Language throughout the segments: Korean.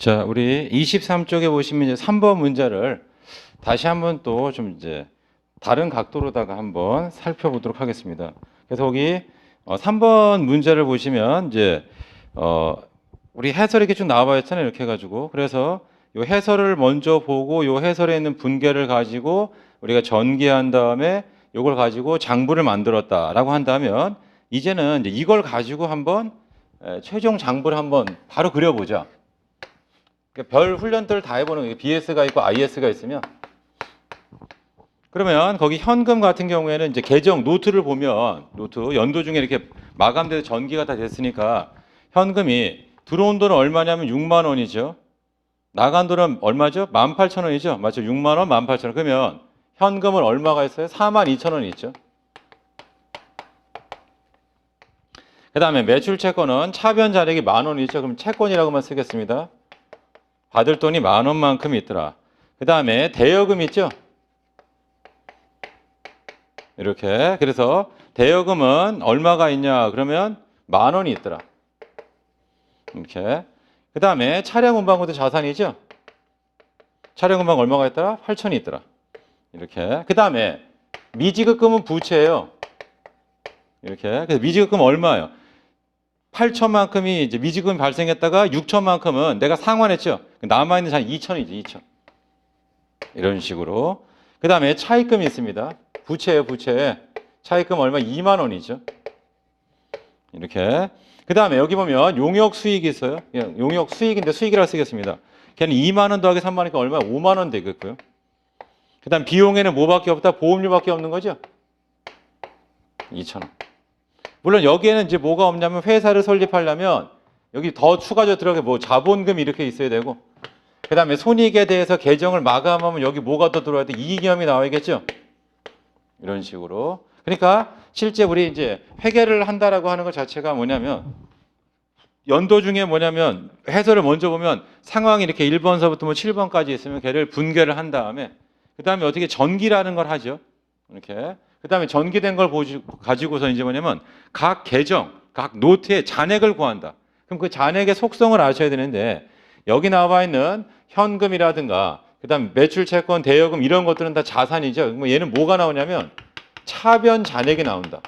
자, 우리 23쪽에 보시면 이제 3번 문제를 다시 한번 또 좀 이제 다른 각도로다가 한번 살펴보도록 하겠습니다. 그래서 거기 3번 문제를 보시면 이제 우리 해설이 이렇게 쭉 나와 있잖아요. 이렇게 해가지고 그래서 요 해설을 먼저 보고 요 해설에 있는 분계를 가지고 우리가 전개한 다음에 요걸 가지고 장부를 만들었다라고 한다면 이제는 이제 이걸 가지고 한번 최종 장부를 한번 바로 그려보자. 그러니까 별 훈련들을 다 해보는 거예요. BS가 있고 IS가 있으면 그러면 거기 현금 같은 경우에는 이제 계정 노트를 보면 노트 연도 중에 이렇게 마감돼서 전기가 다 됐으니까 현금이 들어온 돈은 얼마냐면 6만 원이죠. 나간 돈은 얼마죠? 18,000원이죠. 맞죠? 6만 원, 18,000원. 그러면 현금은 얼마가 있어요? 42,000원이 있죠. 그 다음에 매출 채권은 차변 잔액이 10,000원이 있죠. 그럼 채권이라고만 쓰겠습니다. 받을 돈이 10,000원만큼 있더라. 그 다음에 대여금 있죠? 이렇게. 그래서 대여금은 얼마가 있냐? 그러면 10,000원이 있더라. 이렇게. 그 다음에 차량 운반고도 자산이죠? 차량 운반고 얼마가 있더라? 8,000이 있더라. 이렇게. 그 다음에 미지급금은 부채예요. 이렇게. 그래서 미지급금 얼마예요? 8,000만큼이 이제 미지급금이 발생했다가 6,000만큼은 내가 상환했죠. 남아있는 잔 2,000이죠. 2,000. 이런 식으로. 그 다음에 차입금이 있습니다. 부채예요. 부채. 차입금 얼마? 2만 원이죠. 이렇게. 그 다음에 여기 보면 용역 수익이 있어요. 용역 수익인데 수익이라고 쓰겠습니다. 걔는 2만 원 더하기 3만 원이니까 얼마야? 5만 원 되겠고요. 그 다음 비용에는 뭐밖에 없다? 보험료밖에 없는 거죠. 2,000원. 물론 여기에는 이제 뭐가 없냐면 회사를 설립하려면 여기 더 추가적으로 들어가게 뭐 자본금 이렇게 있어야 되고 그 다음에 손익에 대해서 계정을 마감하면 여기 뭐가 더 들어와야 돼? 이익염이 나와야겠죠? 이런 식으로. 그러니까 실제 우리 이제 회계를 한다라고 하는 것 자체가 뭐냐면 연도 중에 뭐냐면 해설을 먼저 보면 상황이 이렇게 1번서부터 뭐 7번까지 있으면 걔를 분계를 한 다음에 그 다음에 어떻게 전기라는 걸 하죠. 이렇게. 그 다음에 전기된 걸 가지고서 이제 뭐냐면 각 계정, 각 노트에 잔액을 구한다. 그럼 그 잔액의 속성을 아셔야 되는데 여기 나와 있는 현금이라든가 그 다음 매출 채권, 대여금 이런 것들은 다 자산이죠. 그럼 얘는 뭐가 나오냐면 차변 잔액이 나온다.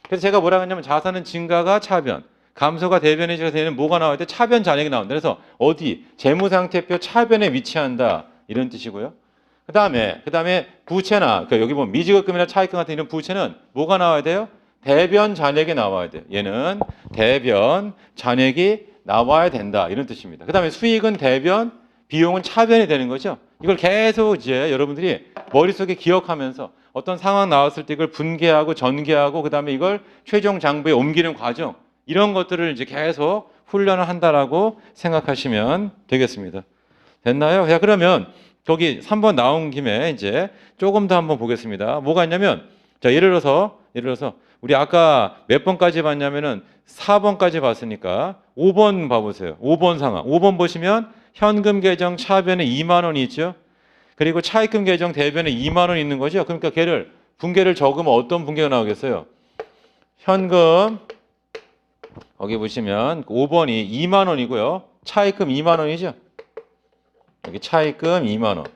그래서 제가 뭐라고 했냐면 자산은 증가가 차변, 감소가 대변이죠. 그래서 얘는 뭐가 나와야 돼? 차변 잔액이 나온다. 그래서 어디? 재무상태표 차변에 위치한다. 이런 뜻이고요. 그 다음에 부채나 여기 보면 미지급금이나 차입금 같은 이런 부채는 뭐가 나와야 돼요? 대변 잔액이 나와야 돼요. 얘는 대변 잔액이 나와야 된다. 이런 뜻입니다. 그 다음에 수익은 대변, 비용은 차변이 되는 거죠. 이걸 계속 이제 여러분들이 머릿속에 기억하면서 어떤 상황 나왔을 때 이걸 분계하고 전개하고 그 다음에 이걸 최종 장부에 옮기는 과정 이런 것들을 이제 계속 훈련을 한다라고 생각하시면 되겠습니다. 됐나요? 자, 그러면 거기 3번 나온 김에 이제 조금 더 한번 보겠습니다. 뭐가 있냐면 자, 예를 들어서 우리 아까 몇 번까지 봤냐면은 4번까지 봤으니까 5번 봐보세요. 5번 상황. 5번 보시면 현금 계정 차변에 2만 원이 있죠. 그리고 차입금 계정 대변에 2만 원이 있는 거죠. 그러니까 걔를 분계를 적으면 어떤 분계가 나오겠어요? 현금 거기 보시면 5번이 2만 원이고요. 차입금 2만 원이죠. 여기 차입금 2만 원.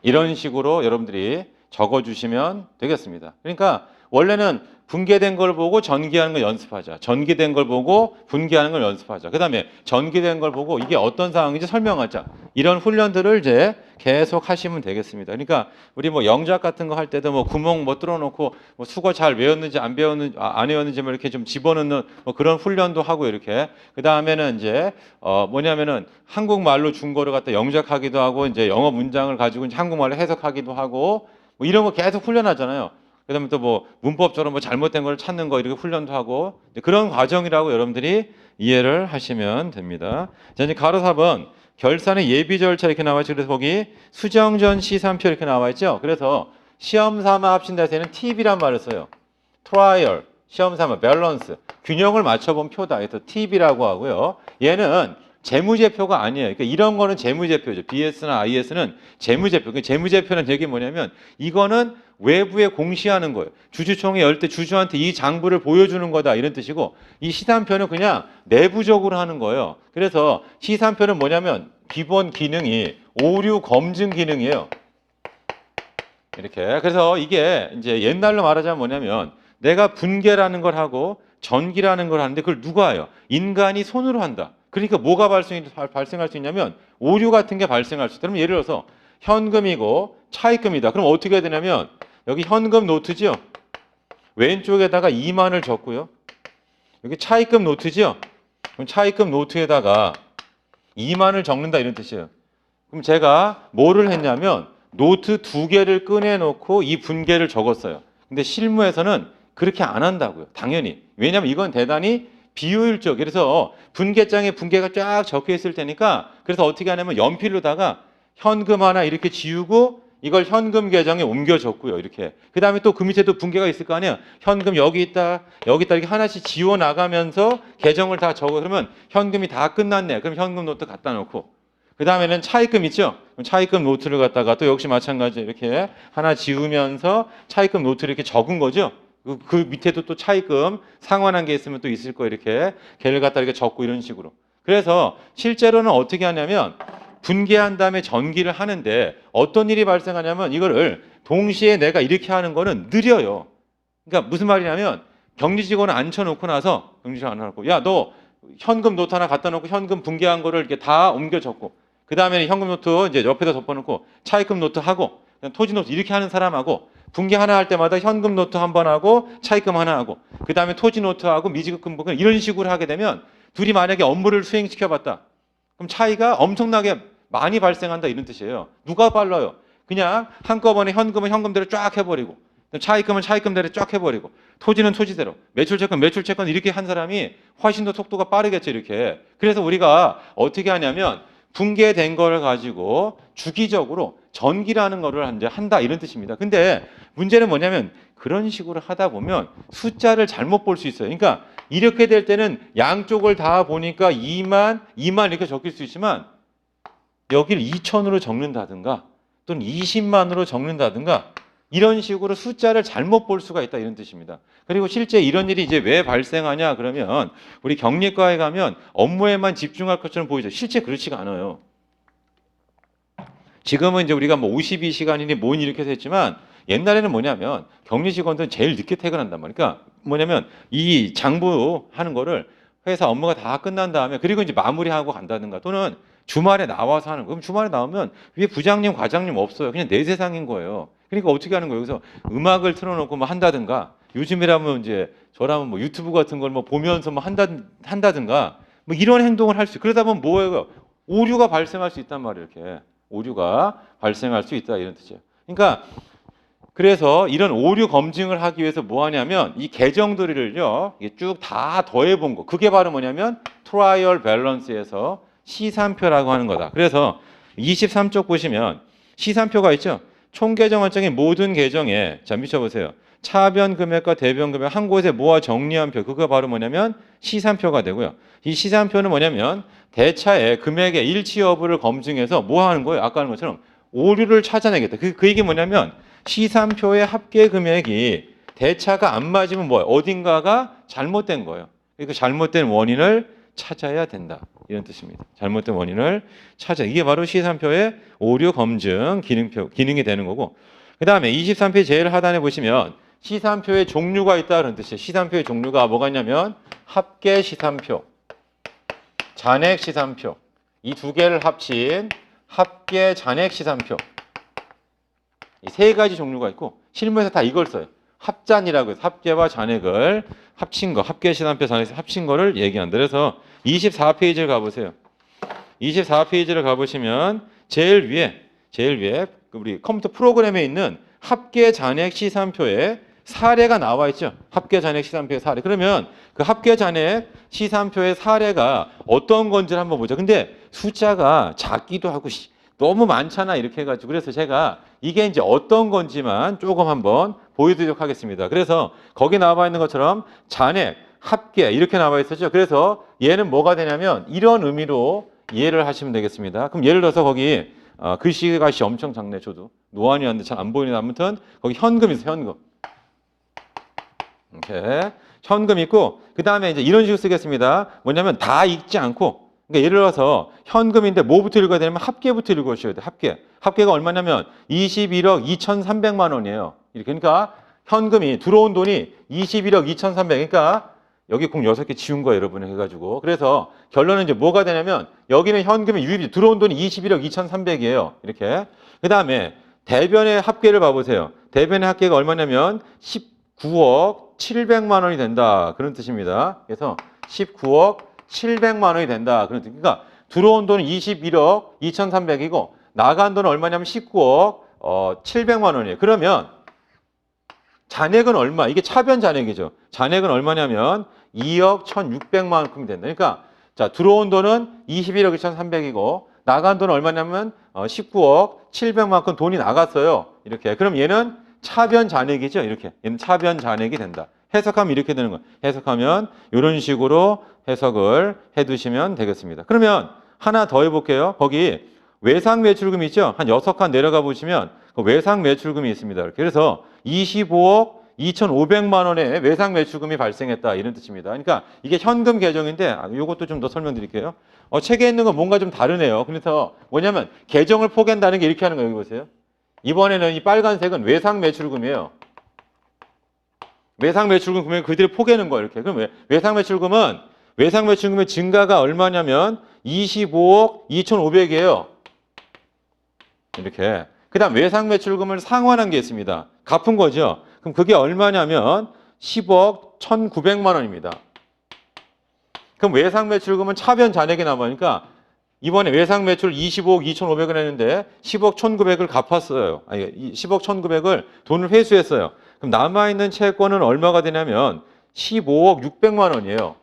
이런 식으로 여러분들이 적어주시면 되겠습니다. 그러니까 원래는 분계된 걸 보고 전기하는 걸 연습하자. 전기된 걸 보고 분계하는 걸 연습하자. 그 다음에 전기된 걸 보고 이게 어떤 상황인지 설명하자. 이런 훈련들을 이제 계속 하시면 되겠습니다. 그러니까 우리 뭐 영작 같은 거 할 때도 뭐 구멍 뭐 뚫어놓고 뭐 수거 잘 외웠는지 안 외웠는지 뭐 이렇게 좀 집어넣는 뭐 그런 훈련도 하고 이렇게. 그 다음에는 이제 뭐냐면은 한국말로 중국어를 갖다 영작하기도 하고 이제 영어 문장을 가지고 이제 한국말로 해석하기도 하고 뭐 이런 거 계속 훈련하잖아요. 그다음에 또 뭐 문법적으로 뭐 잘못된 걸 찾는 거 이렇게 훈련도 하고 그런 과정이라고 여러분들이 이해를 하시면 됩니다. 자, 이제 가로 4번 결산의 예비 절차 이렇게 나와 있죠. 그래서 거기 수정전 시산표 이렇게 나와 있죠. 그래서 시험 삼아 합친다 해서 얘는 TB란 말을 써요. 트라이얼, 시험 삼아, 밸런스, 균형을 맞춰본 표다. 그래서 TB라고 하고요. 얘는 재무제표가 아니에요. 그러니까 이런 거는 재무제표죠. BS나 IS는 재무제표. 그 재무제표는 되게 뭐냐면 이거는 외부에 공시하는 거예요. 주주총회 열 때 주주한테 이 장부를 보여주는 거다 이런 뜻이고 이 시산표는 그냥 내부적으로 하는 거예요. 그래서 시산표는 뭐냐면 기본 기능이 오류 검증 기능이에요. 이렇게. 그래서 이게 이제 옛날로 말하자면 뭐냐면 내가 분계라는 걸 하고 전기라는 걸 하는데 그걸 누가 해요? 인간이 손으로 한다. 그러니까 뭐가 발생할 수 있냐면 오류 같은 게 발생할 수 있다. 그럼 예를 들어서 현금이고 차입금이다. 그럼 어떻게 해야 되냐면 여기 현금 노트죠. 왼쪽에다가 2만을 적고요. 여기 차입금 노트죠. 그럼 차입금 노트에다가 2만을 적는다 이런 뜻이에요. 그럼 제가 뭐를 했냐면 노트 2개를 꺼내놓고 이 분계를 적었어요. 근데 실무에서는 그렇게 안 한다고요. 당연히. 왜냐하면 이건 대단히 비효율적. 그래서 분계장에 분계가 쫙 적혀 있을 테니까 그래서 어떻게 하냐면 연필로다가 현금 하나 이렇게 지우고 이걸 현금 계정에 옮겨줬고요. 이렇게. 그 다음에 또 그 밑에도 분계가 있을 거 아니에요. 현금 여기 있다, 여기 있다 이렇게 하나씩 지워 나가면서 계정을 다 적어. 그러면 현금이 다 끝났네. 그럼 현금 노트 갖다 놓고. 그 다음에는 차입금 있죠? 차입금 노트를 갖다가 또 역시 마찬가지 이렇게 하나 지우면서 차입금 노트를 이렇게 적은 거죠. 그 밑에도 또 차입금 상환한 게 있으면 또 있을 거 이렇게 걔를 갖다 이렇게 적고 이런 식으로. 그래서 실제로는 어떻게 하냐면 분계한 다음에 전기를 하는데 어떤 일이 발생하냐면 이거를 동시에 내가 이렇게 하는 거는 느려요. 그러니까 무슨 말이냐면 격리 직원을 앉혀놓고 나서 격리직원 앉혀놓고 야 너 현금 노트 하나 갖다 놓고 현금 분계한 거를 이렇게 다 옮겨 적고 그 다음에는 현금 노트 이제 옆에다 덮어놓고 차입금 노트 하고 토지 노트 이렇게 하는 사람하고 분계 하나 할 때마다 현금 노트 한 번 하고 차입금 하나 하고 그 다음에 토지 노트하고 미지급금 부분 이런 식으로 하게 되면 둘이 만약에 업무를 수행시켜봤다. 그럼 차이가 엄청나게 많이 발생한다 이런 뜻이에요. 누가 빨라요? 그냥 한꺼번에 현금은 현금대로 쫙 해버리고 차입금은 차입금대로 쫙 해버리고 토지는 토지대로 매출채권 매출채권 이렇게 한 사람이 훨씬 더 속도가 빠르겠죠 이렇게. 그래서 우리가 어떻게 하냐면 분계된 거를 가지고 주기적으로 전기라는 거를 이제 한다 이런 뜻입니다. 근데 문제는 뭐냐면 그런 식으로 하다 보면 숫자를 잘못 볼 수 있어요. 그러니까 이렇게 될 때는 양쪽을 다 보니까 2만 이렇게 적힐 수 있지만 여기를 2천으로 적는다든가 또는 20만으로 적는다든가 이런 식으로 숫자를 잘못 볼 수가 있다 이런 뜻입니다. 그리고 실제 이런 일이 이제 왜 발생하냐 그러면 우리 격리과에 가면 업무에만 집중할 것처럼 보이죠. 실제 그렇지가 않아요. 지금은 이제 우리가 뭐 52시간이니 뭐니 이렇게 해서 했지만 옛날에는 뭐냐면 격리 직원들은 제일 늦게 퇴근한단 말이에요. 그러니까 뭐냐면 이 장부하는 거를 회사 업무가 다 끝난 다음에 그리고 이제 마무리하고 간다든가 또는 주말에 나와서 하는 거. 그럼 주말에 나오면 위에 부장님, 과장님 없어요. 그냥 내 세상인 거예요. 그러니까 어떻게 하는 거예요? 여기서 음악을 틀어놓고 뭐 한다든가 요즘이라면 이제 저라면 뭐 유튜브 같은 걸 뭐 보면서 뭐 한다든가 뭐 이런 행동을 할 수 있어요. 그러다 보면 뭐예요? 오류가 발생할 수 있단 말이에요. 이렇게 오류가 발생할 수 있다 이런 뜻이에요. 그러니까 그래서 이런 오류 검증을 하기 위해서 뭐 하냐면 이 계정들을요 쭉 다 더해 본 거. 그게 바로 뭐냐면 트라이얼 밸런스에서 시산표라고 하는 거다. 그래서 23쪽 보시면 시산표가 있죠. 총계정원장의 모든 계정에 자 미쳐보세요. 차변 금액과 대변 금액 한 곳에 모아 정리한 표. 그거 바로 뭐냐면 시산표가 되고요. 이 시산표는 뭐냐면 대차의 금액의 일치 여부를 검증해서 뭐 하는 거예요? 아까 하는 것처럼 오류를 찾아내겠다. 그 얘기 뭐냐면 시산표의 합계 금액이 대차가 안 맞으면 뭐예요? 어딘가가 잘못된 거예요. 그러니까 잘못된 원인을 찾아야 된다. 이런 뜻입니다. 잘못된 원인을 찾아. 이게 바로 시산표의 오류 검증 기능이 되는 거고. 그 다음에 23페이지 제일 하단에 보시면 시산표의 종류가 있다 그런 뜻이에요. 시산표의 종류가 뭐가 있냐면 합계 시산표, 잔액 시산표 이 두 개를 합친 합계 잔액 시산표 이 세 가지 종류가 있고 실무에서 다 이걸 써요. 합잔이라고 해서 합계와 잔액을 합친 거, 합계 시산표 잔액 합친 거를 얘기한다. 그래서 24페이지를 가보세요. 24페이지를 가보시면 제일 위에 우리 컴퓨터 프로그램에 있는 합계 잔액 시산표에 사례가 나와 있죠. 합계 잔액 시산표의 사례. 그러면 그 합계 잔액 시산표의 사례가 어떤 건지를 한번 보자. 근데 숫자가 작기도 하고 너무 많잖아 이렇게 해가지고 그래서 제가 이게 이제 어떤 건지만 조금 한번 보여드리도록 하겠습니다. 그래서 거기 나와 있는 것처럼 잔액, 합계 이렇게 나와 있었죠. 그래서 얘는 뭐가 되냐면 이런 의미로 이해를 하시면 되겠습니다. 그럼 예를 들어서 거기 글씨가 엄청 작네. 저도 노안이 왔는데 잘 안 보이는데 아무튼 거기 현금 있어요. 현금. 이렇게 현금 있고 그 다음에 이제 이런 식으로 쓰겠습니다. 뭐냐면 다 읽지 않고 그러니까 예를 들어서 현금인데 뭐부터 읽어야 되냐면 합계부터 읽으셔야 돼요. 합계. 합계가 얼마냐면 21억 2,300만 원이에요. 이렇게 그러니까 현금이 들어온 돈이 21억 2,300. 그러니까 여기 공 6개 지운 거예요, 여러분 해가지고. 그래서 결론은 이제 뭐가 되냐면 여기는 현금이 유입이 들어온 돈이 21억 2,300이에요. 이렇게. 그 다음에 대변의 합계를 봐보세요. 대변의 합계가 얼마냐면 19억 700만 원이 된다. 그런 뜻입니다. 그래서 19억 700만 원이 된다. 그런 뜻. 그러니까 들어온 돈은 21억 2,300이고 나간 돈은 얼마냐면 19억 700만 원이에요. 그러면 잔액은 얼마? 이게 차변 잔액이죠. 잔액은 얼마냐면 2억 1,600만큼 된다. 그러니까 자 들어온 돈은 21억 2,300이고 나간 돈은 얼마냐면 19억 700만큼 돈이 나갔어요. 이렇게. 그럼 얘는 차변 잔액이죠. 이렇게. 얘는 차변 잔액이 된다. 해석하면 이렇게 되는 거예요. 해석하면 이런 식으로 해석을 해두시면 되겠습니다. 그러면 하나 더 해볼게요. 거기 외상 매출금 있죠? 한 6칸 내려가 보시면 그 외상 매출금이 있습니다. 이렇게. 그래서 25억 2,500만 원의 외상 매출금이 발생했다. 이런 뜻입니다. 그러니까 이게 현금 계정인데 이것도 좀 더 설명드릴게요. 책에 있는 건 뭔가 좀 다르네요. 그래서 뭐냐면 계정을 포갠다는 게 이렇게 하는 거예요. 여기 보세요. 이번에는 이 빨간색은 외상 매출금이에요. 외상 매출금 금액 그대로 포개는 거예요. 이렇게. 그럼 외상 매출금의 증가가 얼마냐면 25억 2,500이에요. 이렇게. 그 다음 외상 매출금을 상환한 게 있습니다. 갚은 거죠. 그럼 그게 얼마냐면 10억 1,900만 원입니다. 그럼 외상 매출금은 차변 잔액이 남으니까 이번에 외상 매출 25억 2,500을 했는데 10억 1,900을 갚았어요. 아니, 10억 1,900을 돈을 회수했어요. 그럼 남아있는 채권은 얼마가 되냐면 15억 600만 원이에요.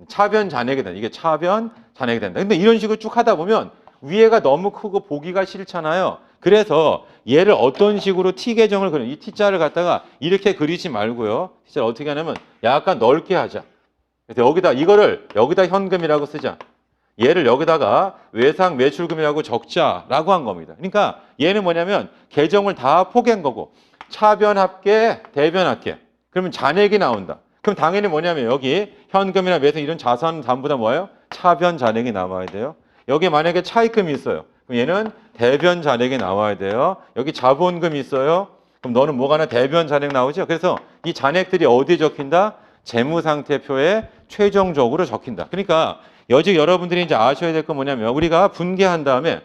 차변 잔액이 된다. 이게 차변 잔액이 된다. 근데 이런 식으로 쭉 하다 보면 위에가 너무 크고 보기가 싫잖아요. 그래서 얘를 어떤 식으로 T 계정을 그려. 이 T자를 갖다가 이렇게 그리지 말고요. T자를 어떻게 하냐면 약간 넓게 하자. 그래서 여기다 현금이라고 쓰자. 얘를 여기다가 외상 매출금이라고 적자라고 한 겁니다. 그러니까 얘는 뭐냐면 계정을 다 포갠 거고 차변 합계, 대변 합계. 그러면 잔액이 나온다. 그럼 당연히 뭐냐면 여기 현금이나 외상 이런 자산 전부 다 뭐예요? 차변 잔액이 나와야 돼요. 여기 만약에 차입금이 있어요. 그럼 얘는 대변 잔액이 나와야 돼요. 여기 자본금이 있어요. 그럼 너는 뭐가 나 대변 잔액 나오죠? 그래서 이 잔액들이 어디에 적힌다? 재무상태표에 최종적으로 적힌다. 그러니까 여직 여러분들이 이제 아셔야 될 건 뭐냐면 우리가 분개한 다음에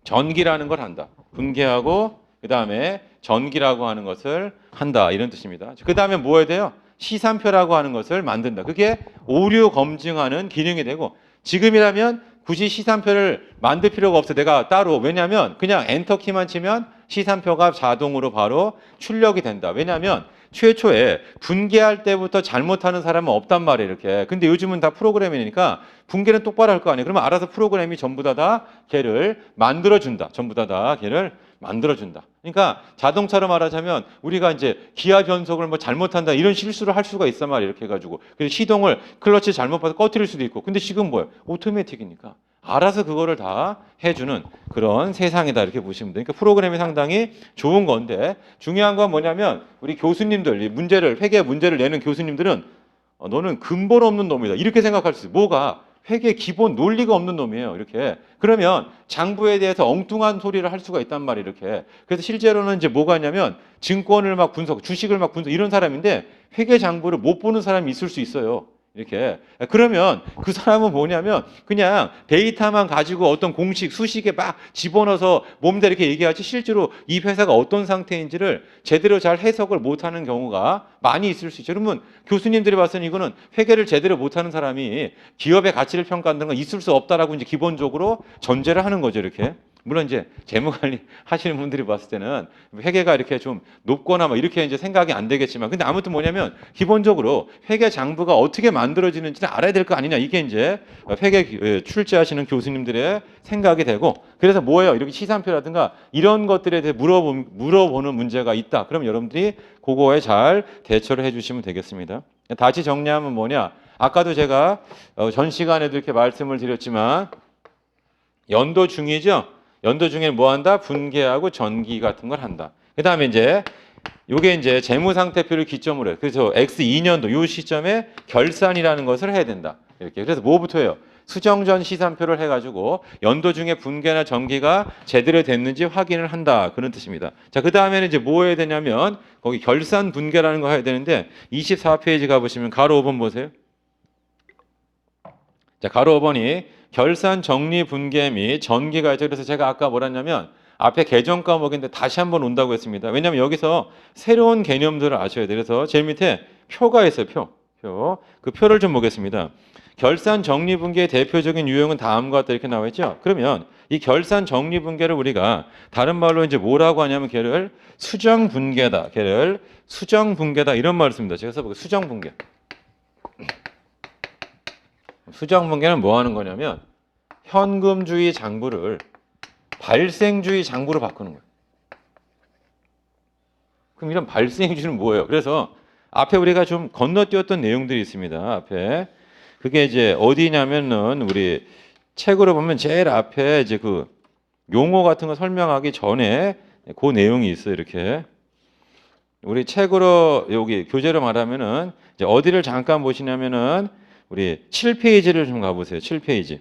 전기라는 걸 한다. 분개하고 그 다음에 전기라고 하는 것을 한다. 이런 뜻입니다. 그 다음에 뭐 해야 돼요? 시산표라고 하는 것을 만든다. 그게 오류 검증하는 기능이 되고 지금이라면 굳이 시산표를 만들 필요가 없어. 내가 따로. 왜냐하면 그냥 엔터키만 치면 시산표가 자동으로 바로 출력이 된다. 왜냐하면 최초에 분개할 때부터 잘못하는 사람은 없단 말이에요. 이렇게. 근데 요즘은 다 프로그램이니까 분개는 똑바로 할 거 아니에요. 그러면 알아서 프로그램이 전부 다 걔를 만들어준다. 전부 다 걔를 만들어준다. 그러니까 자동차로 말하자면 우리가 이제 기아 변속을 뭐 잘못한다 이런 실수를 할 수가 있단 말이에요. 이렇게 해가지고. 그래서 시동을 클러치 잘못 봐서 꺼트릴 수도 있고. 근데 지금 뭐예요? 오토매틱이니까. 알아서 그거를 다 해주는 그런 세상이다 이렇게 보시면 돼요. 그러니까 프로그램이 상당히 좋은 건데 중요한 건 뭐냐면 우리 교수님들 회계 문제를 내는 교수님들은 너는 근본 없는 놈이다 이렇게 생각할 수 있어요. 뭐가? 회계 기본 논리가 없는 놈이에요. 이렇게. 그러면 장부에 대해서 엉뚱한 소리를 할 수가 있단 말이에요. 이렇게. 그래서 실제로는 이제 뭐가 있냐면 증권을 막 분석, 주식을 막 분석 이런 사람인데 회계 장부를 못 보는 사람이 있을 수 있어요. 이렇게. 그러면 그 사람은 뭐냐면 그냥 데이터만 가지고 어떤 공식, 수식에 막 집어넣어서 몸대 이렇게 얘기하지 실제로 이 회사가 어떤 상태인지를 제대로 잘 해석을 못하는 경우가 많이 있을 수 있죠. 그러면 교수님들이 봤을 때는 이거는 회계를 제대로 못하는 사람이 기업의 가치를 평가하는 건 있을 수 없다라고 이제 기본적으로 전제를 하는 거죠. 이렇게. 물론 이제 재무관리 하시는 분들이 봤을 때는 회계가 이렇게 좀 높거나 뭐 이렇게 이제 생각이 안 되겠지만 근데 아무튼 뭐냐면 기본적으로 회계 장부가 어떻게 만들어지는지는 알아야 될 거 아니냐 이게 이제 회계 출제하시는 교수님들의 생각이 되고 그래서 뭐예요? 이렇게 시산표라든가 이런 것들에 대해 물어보는 문제가 있다. 그럼 여러분들이 그거에 잘 대처를 해주시면 되겠습니다. 다시 정리하면 뭐냐? 아까도 제가 전 시간에도 이렇게 말씀을 드렸지만 연도 중이죠. 연도 중에 뭐 한다? 분계하고 전기 같은 걸 한다. 그다음에 이제 요게 이제 재무상태표를 기점으로 해요. 그래서 X2년도 요 시점에 결산이라는 것을 해야 된다. 이렇게. 그래서 뭐부터 해요? 수정전 시산표를 해가지고 연도 중에 분계나 전기가 제대로 됐는지 확인을 한다. 그런 뜻입니다. 자, 그 다음에는 이제 뭐 해야 되냐면 거기 결산 분계라는 거 해야 되는데 24페이지 가보시면 가로 5번 보세요. 자, 가로 5번이 결산 정리 분계 및 전기가 있죠. 그래서 제가 아까 뭐라 했냐면 앞에 개정 과목인데 다시 한번 온다고 했습니다. 왜냐하면 여기서 새로운 개념들을 아셔야 돼요. 그래서 제일 밑에 표가 있어요. 표. 그 표를 좀 보겠습니다. 결산 정리 분계의 대표적인 유형은 다음과 같다 이렇게 나와 있죠. 그러면 이 결산 정리 분계를 우리가 다른 말로 이제 뭐라고 하냐면 걔를 수정 분계다. 걔를 수정 분계다 이런 말을 씁니다. 제가 써볼게요. 수정 분계. 수정 분계는 뭐 하는 거냐면 현금주의 장부를 발생주의 장부로 바꾸는 거예요. 그럼 이런 발생주의는 뭐예요? 그래서 앞에 우리가 좀 건너뛰었던 내용들이 있습니다. 앞에 그게 이제 어디냐면은 우리 책으로 보면 제일 앞에 이제 그 용어 같은 거 설명하기 전에 그 내용이 있어요. 이렇게 우리 책으로 여기 교재로 말하면은 이제 어디를 잠깐 보시냐면은 우리 7페이지를 좀 가보세요. 7페이지.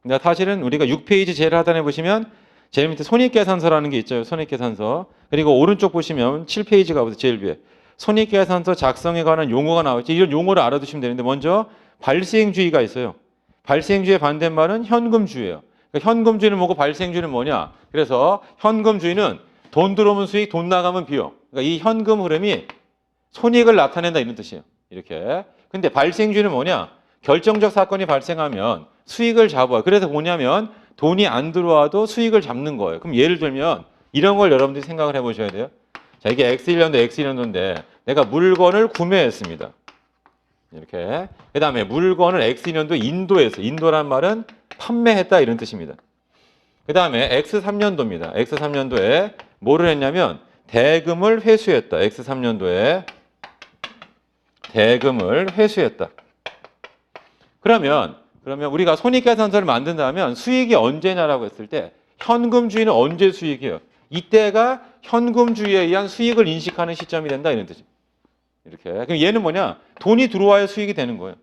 그러니까 사실은 우리가 6페이지 제일 하단에 보시면 제일 밑에 손익계산서라는 게 있죠. 손익계산서. 그리고 오른쪽 보시면 7페이지 가보세요. 제일 위에. 손익계산서 작성에 관한 용어가 나오죠. 이런 용어를 알아두시면 되는데 먼저 발생주의가 있어요. 발생주의의 반대말은 현금주의예요. 그러니까 현금주의는 뭐고 발생주의는 뭐냐? 그래서 현금주의는 돈 들어오면 수익, 돈 나가면 비용. 그러니까 이 현금 흐름이 손익을 나타낸다 이런 뜻이에요. 이렇게. 근데 발생주의는 뭐냐? 결정적 사건이 발생하면 수익을 잡아요. 그래서 뭐냐면 돈이 안 들어와도 수익을 잡는 거예요. 그럼 예를 들면 이런 걸 여러분들이 생각을 해보셔야 돼요. 자, 이게 X1년도 내가 물건을 구매했습니다. 이렇게. 그 다음에 물건을 X2년도 인도에서, 인도란 말은 판매했다 이런 뜻입니다. 그 다음에 X3년도입니다. X3년도에 뭐를 했냐면 대금을 회수했다. X3년도에 대금을 회수했다. 그러면 우리가 손익계산서를 만든다면 수익이 언제냐라고 했을 때 현금주의는 언제 수익이에요? 이때가 현금주의에 의한 수익을 인식하는 시점이 된다 이런 뜻이에요. 이렇게. 그럼 얘는 뭐냐? 돈이 들어와야 수익이 되는 거예요.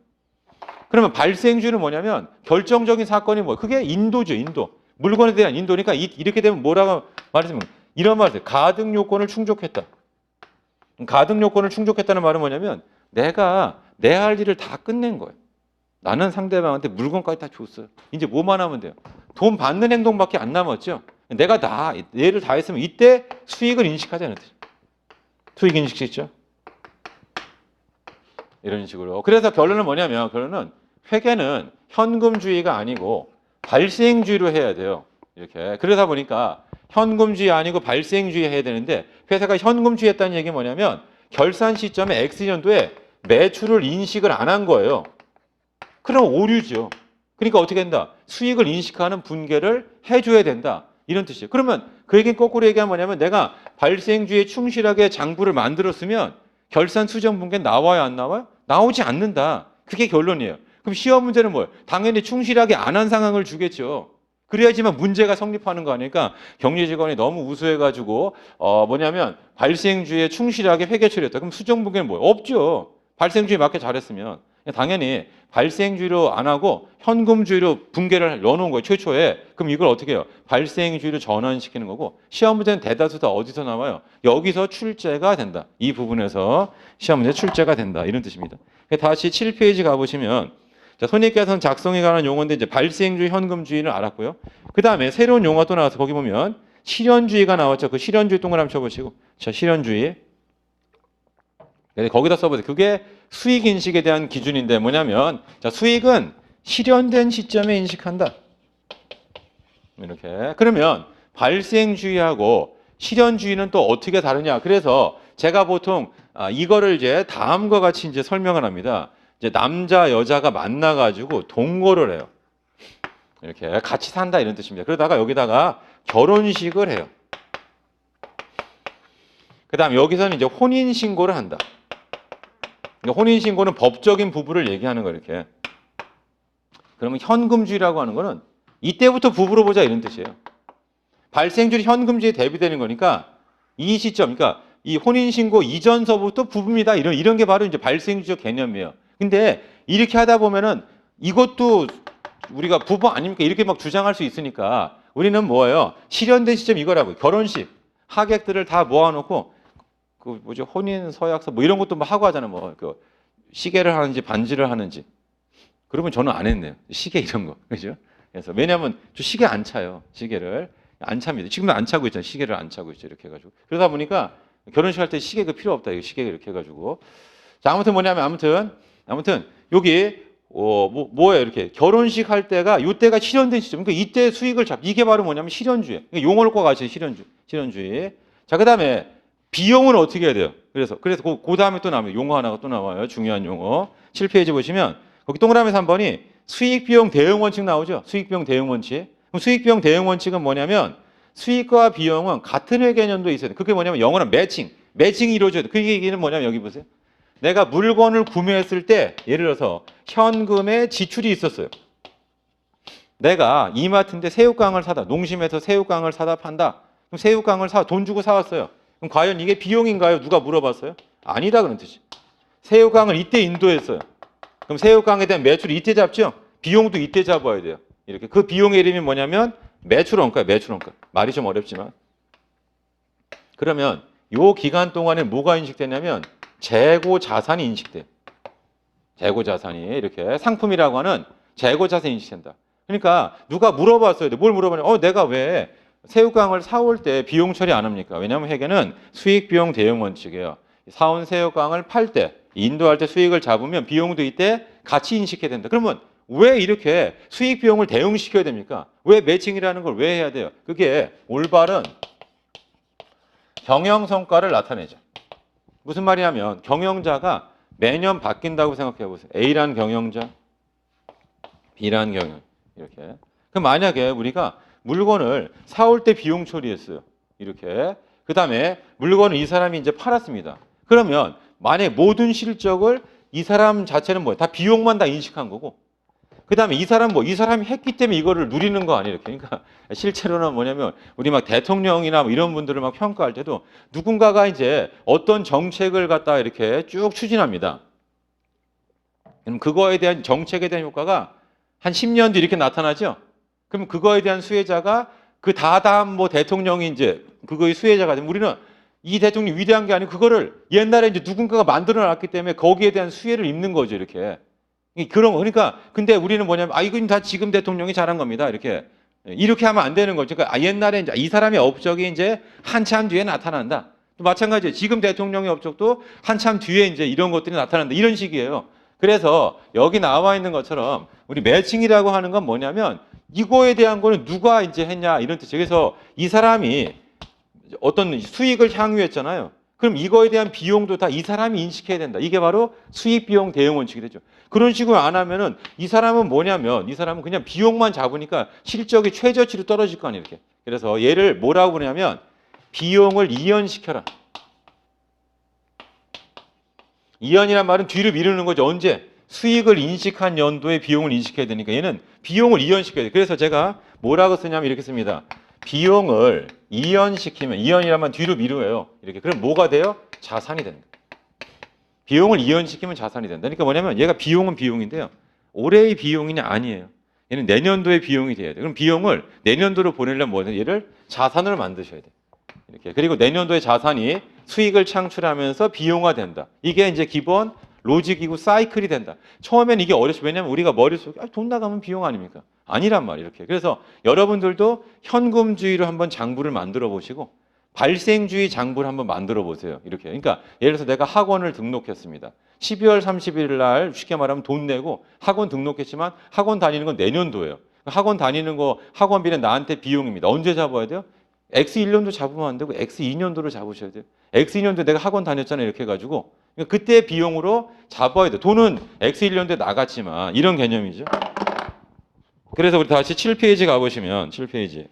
그러면 발생주의는 뭐냐면 결정적인 사건이 뭐예요? 그게 인도죠. 인도. 물건에 대한 인도니까 이렇게 되면 뭐라고 말했으면 이런 말이에요. 가등 요건을 충족했다. 가등 요건을 충족했다는 말은 뭐냐면 내가 내 할 일을 다 끝낸 거예요. 나는 상대방한테 물건까지 다 줬어요. 이제 뭐만 하면 돼요? 돈 받는 행동밖에 안 남았죠. 내가 다 얘를 다 했으면 이때 수익을 인식하자는 뜻이에요. 수익 인식시켰죠. 이런 식으로. 그래서 결론은 뭐냐면 결론은 회계는 현금주의가 아니고 발생주의로 해야 돼요. 이렇게. 그러다 보니까 현금주의 아니고 발생주의 해야 되는데 회사가 현금주의 했다는 얘기는 뭐냐면 결산 시점에 X년도에 매출을 인식을 안 한 거예요. 그럼 오류죠. 그러니까 어떻게 된다? 수익을 인식하는 분계를 해줘야 된다. 이런 뜻이에요. 그러면 그 얘기는 거꾸로 얘기하면 뭐냐면 내가 발생주의에 충실하게 장부를 만들었으면 결산 수정 분계는 나와요, 안 나와요? 나오지 않는다. 그게 결론이에요. 그럼 시험 문제는 뭐예요? 당연히 충실하게 안 한 상황을 주겠죠. 그래야지만 문제가 성립하는 거 아니니까 격리 직원이 너무 우수해가지고 뭐냐면 발생주의에 충실하게 회계 처리했다. 그럼 수정 분계는 뭐예요? 없죠. 발생주의 맞게 잘했으면. 당연히 발생주의로 안 하고 현금주의로 분계를 넣어놓은 거예요. 최초에. 그럼 이걸 어떻게 해요? 발생주의로 전환시키는 거고 시험 문제는 대다수 다 어디서 나와요? 여기서 출제가 된다. 이 부분에서 시험 문제 출제가 된다. 이런 뜻입니다. 다시 7페이지 가보시면 자, 손익계산 작성에 관한 용어인데 이제 발생주의, 현금주의를 알았고요. 그 다음에 새로운 용어가 또 나와서 거기 보면 실현주의가 나왔죠. 그 실현주의 동그라미 쳐보시고 자, 실현주의. 거기다 써보세요. 그게 수익 인식에 대한 기준인데 뭐냐면 자, 수익은 실현된 시점에 인식한다. 이렇게. 그러면 발생주의하고 실현주의는 또 어떻게 다르냐? 그래서 제가 보통 이거를 이제 다음과 같이 이제 설명을 합니다. 이제 남자 여자가 만나가지고 동거를 해요. 이렇게 같이 산다 이런 뜻입니다. 그러다가 여기다가 결혼식을 해요. 그다음 여기서는 이제 혼인 신고를 한다. 혼인 신고는 법적인 부부를 얘기하는 거 이렇게. 그러면 현금주의라고 하는 거는 이때부터 부부로 보자 이런 뜻이에요. 발생주의 현금주의에 대비되는 거니까 이 시점, 그러니까 이 혼인신고 이전서부터 부부입니다. 이런 게 바로 이제 발생주의 개념이에요. 근데 이렇게 하다 보면은 이것도 우리가 부부 아닙니까? 이렇게 막 주장할 수 있으니까 우리는 뭐예요? 실현된 시점 이거라고요. 결혼식 하객들을 다 모아놓고 그 뭐죠? 혼인 서약서 뭐 이런 것도 뭐 하고 하잖아요. 뭐 그 시계를 하는지 반지를 하는지. 그러면 저는 안 했네요. 시계 이런 거. 그죠? 그래서 왜냐하면 저 시계 안 차요. 시계를 안 찹니다. 지금도 안 차고 있잖아요. 시계를 안 차고 있죠. 이렇게 해가지고. 그러다 보니까 결혼식 할 때 시계가 필요 없다. 이거 시계가 이렇게 해가지고. 자, 아무튼 뭐냐면 아무튼 여기 뭐예요? 이렇게 결혼식 할 때가 이때가 실현된 시점. 그러니까 이때 수익을 이게 바로 뭐냐면 실현주의. 그러니까 용어과 같이 실현주의. 자, 그다음에 비용은 어떻게 해야 돼요? 그래서 그 다음에 또 나와요. 용어 하나가 또 나와요. 중요한 용어. 7페이지 보시면 거기 동그라미 3번이 수익 비용 대응 원칙 나오죠. 수익 비용 대응 원칙. 그럼 수익 비용 대응 원칙은 뭐냐면 수익과 비용은 같은 회계연도에 있어야 돼. 그게 뭐냐면 영어는 매칭이 이루어져야 돼. 그 얘기는 뭐냐면 여기 보세요. 내가 물건을 구매했을 때 예를 들어서 현금에 지출이 있었어요. 내가 이마트인데 새우깡을 사다. 농심에서 새우깡을 사다 판다. 그럼 새우깡을 돈 주고 사왔어요. 그럼 과연 이게 비용인가요? 누가 물어봤어요? 아니다 그런 뜻이에요. 새우깡을 이때 인도했어요. 그럼 새우깡에 대한 매출이 이때 잡죠? 비용도 이때 잡아야 돼요. 이렇게 그 비용의 이름이 뭐냐면 매출원가예요. 매출원가. 말이 좀 어렵지만. 그러면 요 기간 동안에 뭐가 인식되냐면 재고 자산이 인식돼요. 재고 자산이 이렇게 상품이라고 하는 재고 자산이 인식된다. 그러니까 누가 물어봤어요. 뭘 물어보냐면 내가 왜 새우깡을 사올 때 비용 처리 안 합니까? 왜냐하면 회계는 수익 비용 대응 원칙이에요. 사온 새우깡을 팔 때 인도할 때 수익을 잡으면 비용도 이때 같이 인식해야 된다. 그러면 왜 이렇게 수익 비용을 대응시켜야 됩니까? 왜 매칭이라는 걸 왜 해야 돼요? 그게 올바른 경영 성과를 나타내죠. 무슨 말이냐면 경영자가 매년 바뀐다고 생각해 보세요. A란 경영자, B란 경영 이렇게. 그럼 만약에 우리가 물건을 사올 때 비용 처리했어요. 이렇게. 그 다음에 물건을 이 사람이 이제 팔았습니다. 그러면 만약에 모든 실적을 이 사람 자체는 뭐예요? 다 비용만 다 인식한 거고. 그 다음에 이 사람이 했기 때문에 이거를 누리는 거 아니에요. 그러니까 실제로는 뭐냐면 우리 막 대통령이나 뭐 이런 분들을 막 평가할 때도 누군가가 이제 어떤 정책을 갖다 이렇게 쭉 추진합니다. 그럼 그거에 대한 정책에 대한 효과가 한 10년 뒤 이렇게 나타나죠? 그럼 그거에 대한 수혜자가 그 다다음 뭐 대통령이 이제 그거의 수혜자가 되면 우리는 이 대통령이 위대한 게 아니고 그거를 옛날에 이제 누군가가 만들어 놨기 때문에 거기에 대한 수혜를 입는 거죠, 이렇게. 그런 거. 그러니까 근데 우리는 뭐냐면 이건 다 지금 대통령이 잘한 겁니다. 이렇게 하면 안 되는 거죠. 그러니까 옛날에 이제 이 사람의 업적이 이제 한참 뒤에 나타난다. 또 마찬가지예요. 지금 대통령의 업적도 한참 뒤에 이제 이런 것들이 나타난다. 이런 식이에요. 그래서 여기 나와 있는 것처럼 우리 매칭이라고 하는 건 뭐냐면 이거에 대한 거는 누가 이제 했냐 이런 뜻이에요. 그래서 이 사람이 어떤 수익을 향유했잖아요. 그럼 이거에 대한 비용도 다 이 사람이 인식해야 된다. 이게 바로 수익 비용 대응 원칙이 되죠. 그런 식으로 안 하면은 이 사람은 뭐냐면 이 사람은 그냥 비용만 잡으니까 실적이 최저치로 떨어질 거 아니에요. 이렇게. 그래서 얘를 뭐라고 부르냐면 비용을 이연시켜라. 이연이란 말은 뒤로 미루는 거죠. 언제? 수익을 인식한 연도에 비용을 인식해야 되니까 얘는 비용을 이연시켜야 돼요. 그래서 제가 뭐라고 쓰냐면 이렇게 씁니다. 비용을 이연시키면 이연이라면 뒤로 미루어요. 이렇게. 그럼 뭐가 돼요? 자산이 된다. 비용을 이연시키면 자산이 된다. 그러니까 뭐냐면 얘가 비용은 비용인데요. 올해의 비용이냐 아니에요. 얘는 내년도의 비용이 돼야 돼요. 그럼 비용을 내년도로 보내려면 뭐냐? 얘를 자산으로 만드셔야 돼요. 이렇게. 그리고 내년도의 자산이 수익을 창출하면서 비용화된다. 이게 이제 기본 로직이고 사이클이 된다. 처음엔 이게 어렵죠. 왜냐하면 우리가 머릿속에 돈 나가면 비용 아닙니까? 아니란 말이에요. 이렇게. 그래서 여러분들도 현금주의로 한번 장부를 만들어 보시고 발생주의 장부를 한번 만들어 보세요. 이렇게. 그러니까 예를 들어서 내가 학원을 등록했습니다. 12월 30일 날 쉽게 말하면 돈 내고 학원 등록했지만 학원 다니는 건 내년도예요. 학원 다니는 거 학원비는 나한테 비용입니다. 언제 잡아야 돼요? X 1년도 잡으면 안 되고 X 2년도를 잡으셔야 돼요. X 2년도에 내가 학원 다녔잖아요. 이렇게 해가지고 그때 비용으로 잡아야 돼요. 돈은 X 1년도에 나갔지만 이런 개념이죠. 그래서 우리 다시 7페이지 가보시면 7페이지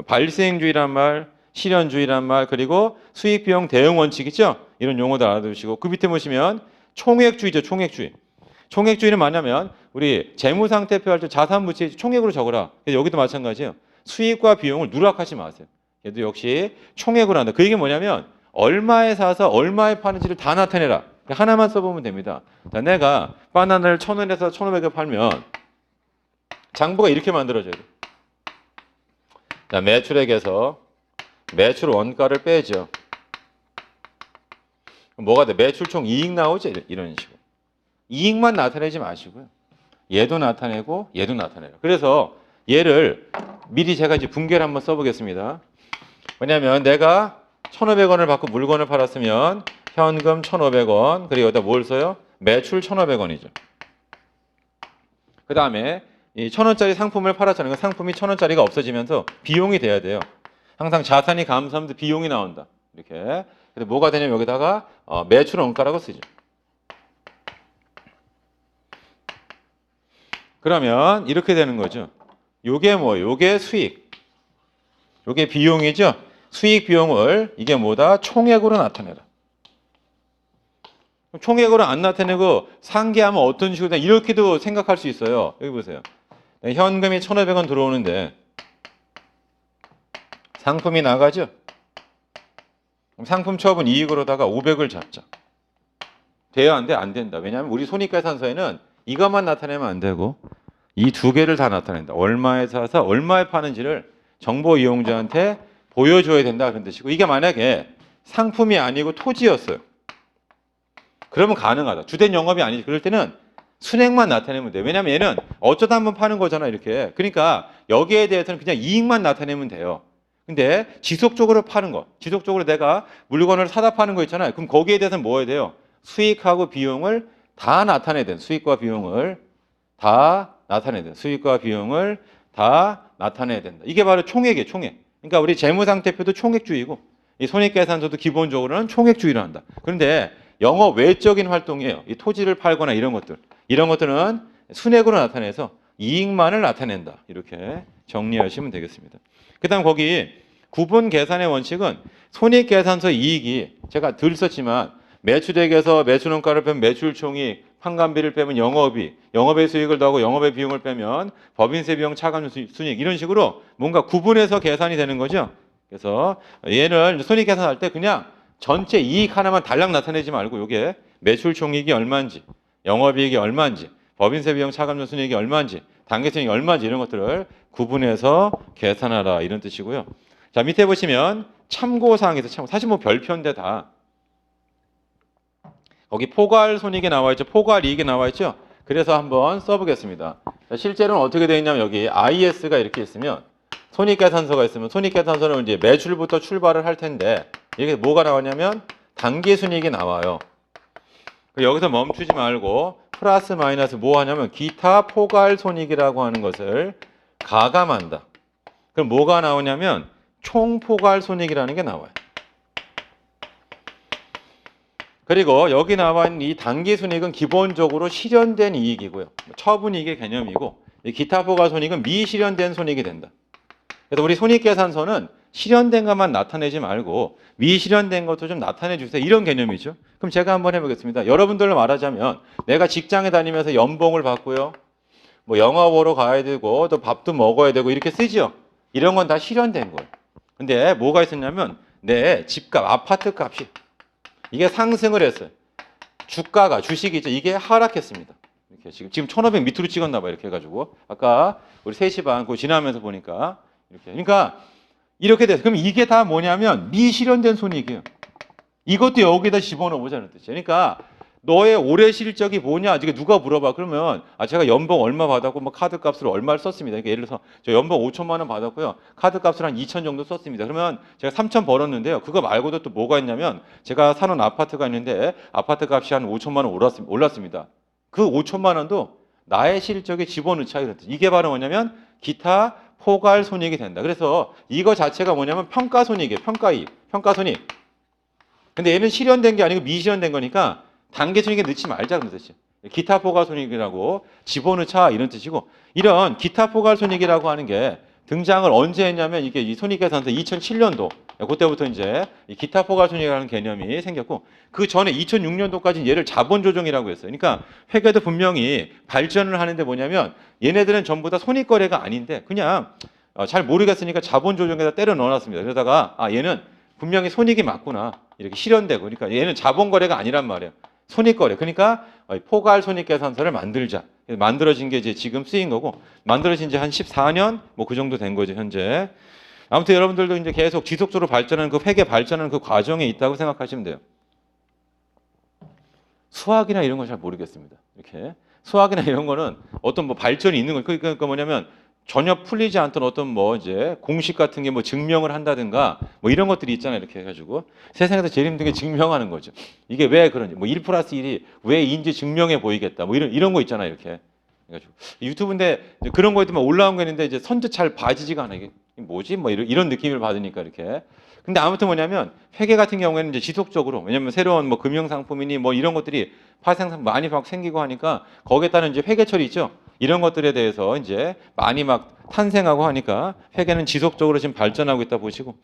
발생주의란 말, 실현주의란 말, 그리고 수익비용 대응 원칙 있죠? 이런 용어도 알아두시고 그 밑에 보시면 총액주의죠. 총액주의. 총액주의는 뭐냐면 우리 재무상태표 할 때 자산부채 총액으로 적어라. 여기도 마찬가지예요. 수익과 비용을 누락하지 마세요. 얘도 역시 총액으로 한다. 그 얘기는 뭐냐면 얼마에 사서 얼마에 파는지를 다 나타내라. 하나만 써보면 됩니다. 자, 내가 바나나를 1,000원에서 1,500에 팔면 장부가 이렇게 만들어져야 돼. 자, 매출액에서 매출 원가를 빼죠. 뭐가 돼? 매출 총 이익 나오죠? 이런 식으로. 이익만 나타내지 마시고요. 얘도 나타내고 얘도 나타내요. 그래서 얘를 미리 제가 이제 분개를 한번 써보겠습니다. 왜냐하면 내가 1,500원을 받고 물건을 팔았으면 현금 1,500원, 그리고 여기다 뭘 써요? 매출 1,500원이죠. 그 다음에 이 1,000원짜리 상품을 팔았잖아요. 상품이 1,000원짜리가 없어지면서 비용이 돼야 돼요. 항상 자산이 감소하면서 비용이 나온다. 이렇게. 근데 뭐가 되냐면 여기다가 매출 원가라고 쓰죠. 그러면 이렇게 되는 거죠. 요게 뭐예요? 요게 수익. 요게 비용이죠. 수익 비용을 이게 뭐다? 총액으로 나타내라. 총액으로 안 나타내고 상계하면 어떤 식으로 이렇게도 생각할 수 있어요. 여기 보세요. 현금이 1,500원 들어오는데 상품이 나가죠. 그럼 상품 처분 이익으로다가 500을 잡자. 돼요? 안 돼? 안 된다. 왜냐하면 우리 손익계산서에는 이것만 나타내면 안 되고 이 두 개를 다 나타낸다. 얼마에 사서 얼마에 파는지를 정보 이용자한테 보여줘야 된다 그런 뜻이고, 이게 만약에 상품이 아니고 토지였어요. 그러면 가능하다. 주된 영업이 아니지. 그럴 때는 순액만 나타내면 돼. 왜냐하면 얘는 어쩌다 한번 파는 거잖아. 이렇게. 그러니까 여기에 대해서는 그냥 이익만 나타내면 돼요. 근데 지속적으로 파는 거, 지속적으로 내가 물건을 사다 파는 거 있잖아요. 그럼 거기에 대해서는 뭐 해야 돼요? 수익하고 비용을 다 나타내야 돼. 수익과 비용을 다 나타내야 돼. 수익과 비용을 다 나타내야 된다. 이게 바로 총액이에요. 총액. 그러니까 우리 재무상태표도 총액주의고 이 손익계산서도 기본적으로는 총액주의를 한다. 그런데 영업 외적인 활동이에요. 이 토지를 팔거나 이런 것들. 이런 것들은 순액으로 나타내서 이익만을 나타낸다. 이렇게 정리하시면 되겠습니다. 그 다음 거기 구분 계산의 원칙은 손익계산서 이익이 제가 덜 썼지만 매출액에서 매출원가를 빼면 매출총익, 판관비를 빼면 영업이, 영업의 수익을 더하고 영업의 비용을 빼면 법인세 비용 차감 순이익, 이런 식으로 뭔가 구분해서 계산이 되는 거죠. 그래서 얘를 손익계산할 때 그냥 전체 이익 하나만 달랑 나타내지 말고 요게 매출총익이 얼마인지, 영업이익이 얼마인지, 법인세 비용 차감 순이익이 얼마인지, 단계순이익이 얼마인지 이런 것들을 구분해서 계산하라 이런 뜻이고요. 자, 밑에 보시면 참고사항에서 사실 뭐 별표인데 다 거기 포괄손익이 나와 있죠. 포괄이익이 나와 있죠. 그래서 한번 써보겠습니다. 자, 실제로는 어떻게 되어 있냐면 여기 IS가 이렇게 있으면 손익계산서가 있으면 손익계산서는 이제 매출부터 출발을 할 텐데 이게 뭐가 나왔냐면 단계순이익이 나와요. 여기서 멈추지 말고 플러스 마이너스 뭐 하냐면 기타 포괄손익이라고 하는 것을 가감한다. 그럼 뭐가 나오냐면 총포괄손익이라는 게 나와요. 그리고 여기 나와 있는 이 단기순이익은 기본적으로 실현된 이익이고요. 처분이익의 개념이고 이 기타 포괄손익은 미실현된 손익이 된다. 그래서 우리 손익계산서는 실현된 것만 나타내지 말고 미실현된 것도 좀 나타내 주세요. 이런 개념이죠. 그럼 제가 한번 해보겠습니다. 여러분들로 말하자면 내가 직장에 다니면서 연봉을 받고요. 뭐 영화보러 가야 되고 또 밥도 먹어야 되고 이렇게 쓰죠. 이런 건 다 실현된 거예요. 근데 뭐가 있었냐면 내 집값, 아파트 값이 이게 상승을 했어요. 주가가, 주식이 있죠. 이게 하락했습니다. 이렇게 지금 1,500 밑으로 찍었나 봐요. 이렇게 해가지고. 아까 우리 3시 반 그거 지나면서 보니까 이렇게. 그러니까 이렇게 돼서 그럼 이게 다 뭐냐면 미실현된 손익이에요. 이것도 여기다 집어넣어보자는 뜻이에요. 그러니까 너의 올해 실적이 뭐냐? 이게 누가 물어봐. 그러면 제가 연봉 얼마 받았고 뭐 카드 값으로 얼마를 썼습니다. 그러니까 예를 들어서 저 연봉 5천만 원 받았고요. 카드 값을 한 2천 정도 썼습니다. 그러면 제가 3천 벌었는데요. 그거 말고도 또 뭐가 있냐면 제가 사는 아파트가 있는데 아파트 값이 한 5천만 원 올랐습니다. 그 5천만 원도 나의 실적에 집어넣자 이런 뜻. 이게 바로 뭐냐면 기타 포괄 손익이 된다. 그래서 이거 자체가 뭐냐면 평가 손익이에요. 평가이익, 평가 손익. 근데 얘는 실현된 게 아니고 미실현된 거니까 단계 손익에 넣지 말자 그런 뜻이에요. 기타 포괄 손익이라고 집어넣자 이런 뜻이고, 이런 기타 포괄 손익이라고 하는 게 등장을 언제 했냐면 이게 이 손익계산서 2007년도 그때부터 이제 이 기타 포괄 손익이라는 개념이 생겼고 그 전에 2006년도까지 얘를 자본 조정이라고 했어요. 그러니까 회계도 분명히 발전을 하는데 뭐냐면 얘네들은 전부 다 손익 거래가 아닌데 그냥 잘 모르겠으니까 자본 조정에다 때려 넣어놨습니다. 그러다가 얘는 분명히 손익이 맞구나 이렇게 실현되고 그러니까 얘는 자본 거래가 아니란 말이에요. 손익 거래. 그러니까 포괄 손익 계산서를 만들자. 만들어진 게 이제 지금 쓰인 거고 만들어진 지 한 14년 뭐 그 정도 된 거죠 현재. 아무튼 여러분들도 이제 계속 지속적으로 발전하는 그 회계 발전하는 그 과정에 있다고 생각하시면 돼요. 수학이나 이런 건 잘 모르겠습니다. 이렇게 수학이나 이런 거는 어떤 뭐 발전이 있는 거예요. 그러니까 뭐냐면 전혀 풀리지 않던 어떤 뭐 이제 공식 같은 게 뭐 증명을 한다든가 뭐 이런 것들이 있잖아요. 이렇게 해가지고 세상에서 제일 힘든 게 증명하는 거죠. 이게 왜 그런지 뭐 1 플러스 1이 왜인지 증명해 보이겠다. 뭐 이런 거 있잖아요. 이렇게 해가지고 유튜브인데 그런 거에도 막 올라온 거 있는데 이제 선뜻 잘 봐지지가 않아요. 이게 뭐지? 뭐 이런 느낌을 받으니까 이렇게. 근데 아무튼 뭐냐면 회계 같은 경우에는 이제 지속적으로 왜냐면 새로운 뭐 금융 상품이니 뭐 이런 것들이 파생 많이 막 생기고 하니까 거기에 따른 이제 회계처리 있죠. 이런 것들에 대해서 이제 많이 막 탄생하고 하니까 회계는 지속적으로 지금 발전하고 있다 보시고.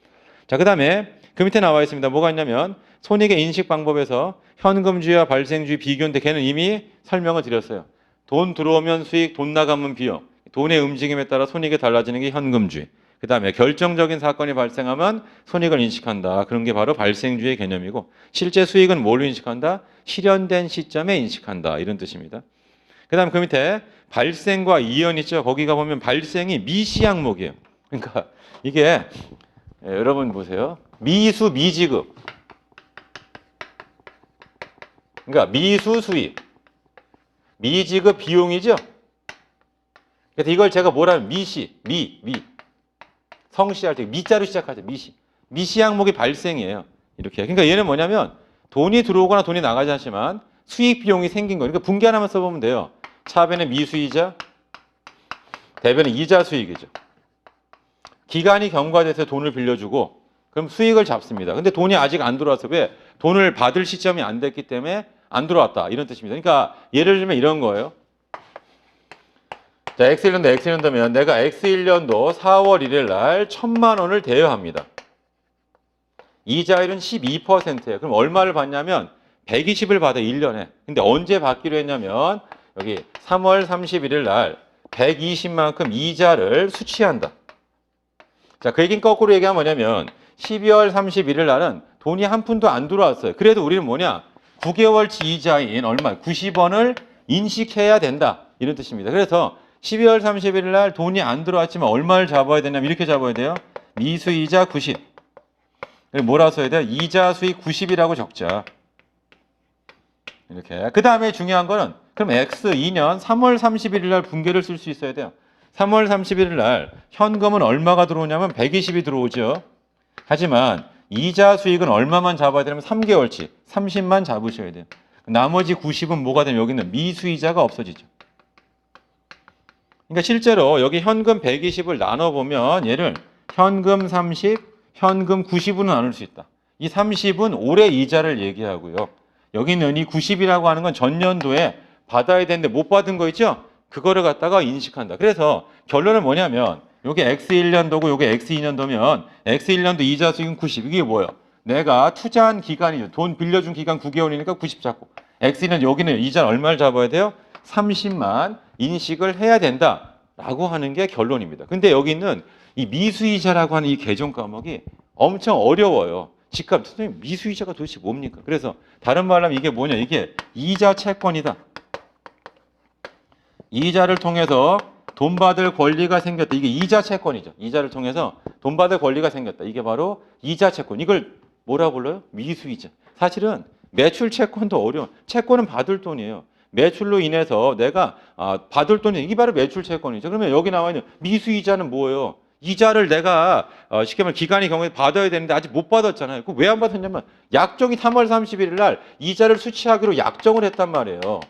자, 그다음에 그 밑에 나와 있습니다. 뭐가 있냐면 손익의 인식 방법에서 현금주의와 발생주의 비교인데 걔는 이미 설명을 드렸어요. 돈 들어오면 수익, 돈 나가면 비용. 돈의 움직임에 따라 손익이 달라지는 게 현금주의. 그 다음에 결정적인 사건이 발생하면 손익을 인식한다. 그런 게 바로 발생주의 개념이고 실제 수익은 뭘로 인식한다? 실현된 시점에 인식한다. 이런 뜻입니다. 그 다음에 그 밑에 발생과 이연 있죠. 거기가 보면 발생이 미시 항목이에요. 그러니까 이게 여러분 보세요. 미수 미지급. 그러니까 미수 수익. 미지급 비용이죠. 그래서 이걸 제가 뭐라면 미시, 미. 성시할 때 미자로 시작하죠. 미시 항목이 발생이에요. 이렇게. 그러니까 얘는 뭐냐면 돈이 들어오거나 돈이 나가지 않지만 수익 비용이 생긴 거예요. 그러니까 분기 하나만 써보면 돼요. 차변은 미수이자, 대변은 이자 수익이죠. 기간이 경과돼서 돈을 빌려주고 그럼 수익을 잡습니다. 근데 돈이 아직 안 들어와서 왜? 돈을 받을 시점이 안 됐기 때문에 안 들어왔다. 이런 뜻입니다. 그러니까 예를 들면 이런 거예요. 자, X1년도면 내가 X1년도 4월 1일 날 1,000만 원을 대여합니다. 이자율은 12%예요. 그럼 얼마를 받냐면 120을 받아 1년에. 근데 언제 받기로 했냐면 여기 3월 31일 날 120만큼 이자를 수취한다. 자, 그 얘기는 거꾸로 얘기하면 뭐냐면 12월 31일 날은 돈이 한 푼도 안 들어왔어요. 그래도 우리는 뭐냐? 9개월치 이자인 얼마? 90원을 인식해야 된다. 이런 뜻입니다. 그래서 12월 31일 날 돈이 안 들어왔지만 얼마를 잡아야 되냐면 이렇게 잡아야 돼요. 미수이자 90. 뭐라 써야 돼요? 이자 수익 90이라고 적자. 이렇게. 그 다음에 중요한 거는 그럼 X2년 3월 31일 날 분계를 쓸 수 있어야 돼요. 3월 31일 날 현금은 얼마가 들어오냐면 120이 들어오죠. 하지만 이자 수익은 얼마만 잡아야 되냐면 3개월치 30만 잡으셔야 돼요. 나머지 90은 뭐가 되면 여기는 미수이자가 없어지죠. 그러니까 실제로 여기 현금 120을 나눠보면 얘를 현금 30, 현금 90으로 나눌 수 있다. 이 30은 올해 이자를 얘기하고요. 여기는 이 90이라고 하는 건 전년도에 받아야 되는데 못 받은 거 있죠? 그거를 갖다가 인식한다. 그래서 결론은 뭐냐면 요게 X1년도고 요게 X2년도면 X1년도 이자 수익은 90. 이게 뭐예요? 내가 투자한 기간이죠. 돈 빌려준 기간 9개월이니까 90 잡고. X2년 여기는 이자 얼마를 잡아야 돼요? 30만 인식을 해야 된다라고 하는 게 결론입니다. 근데 여기 있는 이 미수이자라고 하는 이 개정 과목이 엄청 어려워요. 집값, 선생님 미수이자가 도대체 뭡니까? 그래서 다른 말로 하면 이게 뭐냐? 이게 이자 채권이다. 이자를 통해서 돈 받을 권리가 생겼다. 이게 이자 채권이죠. 이자를 통해서 돈 받을 권리가 생겼다. 이게 바로 이자 채권. 이걸 뭐라 불러요? 미수이자. 사실은 매출 채권도 어려운. 채권은 받을 돈이에요. 매출로 인해서 내가 받을 돈이 이게 바로 매출 채권이죠. 그러면 여기 나와 있는 미수이자는 뭐예요? 이자를 내가 쉽게 말하면 기간이 경우에 받아야 되는데 아직 못 받았잖아요. 그 왜 안 받았냐면 약정이 3월 31일 날 이자를 수취하기로 약정을 했단 말이에요.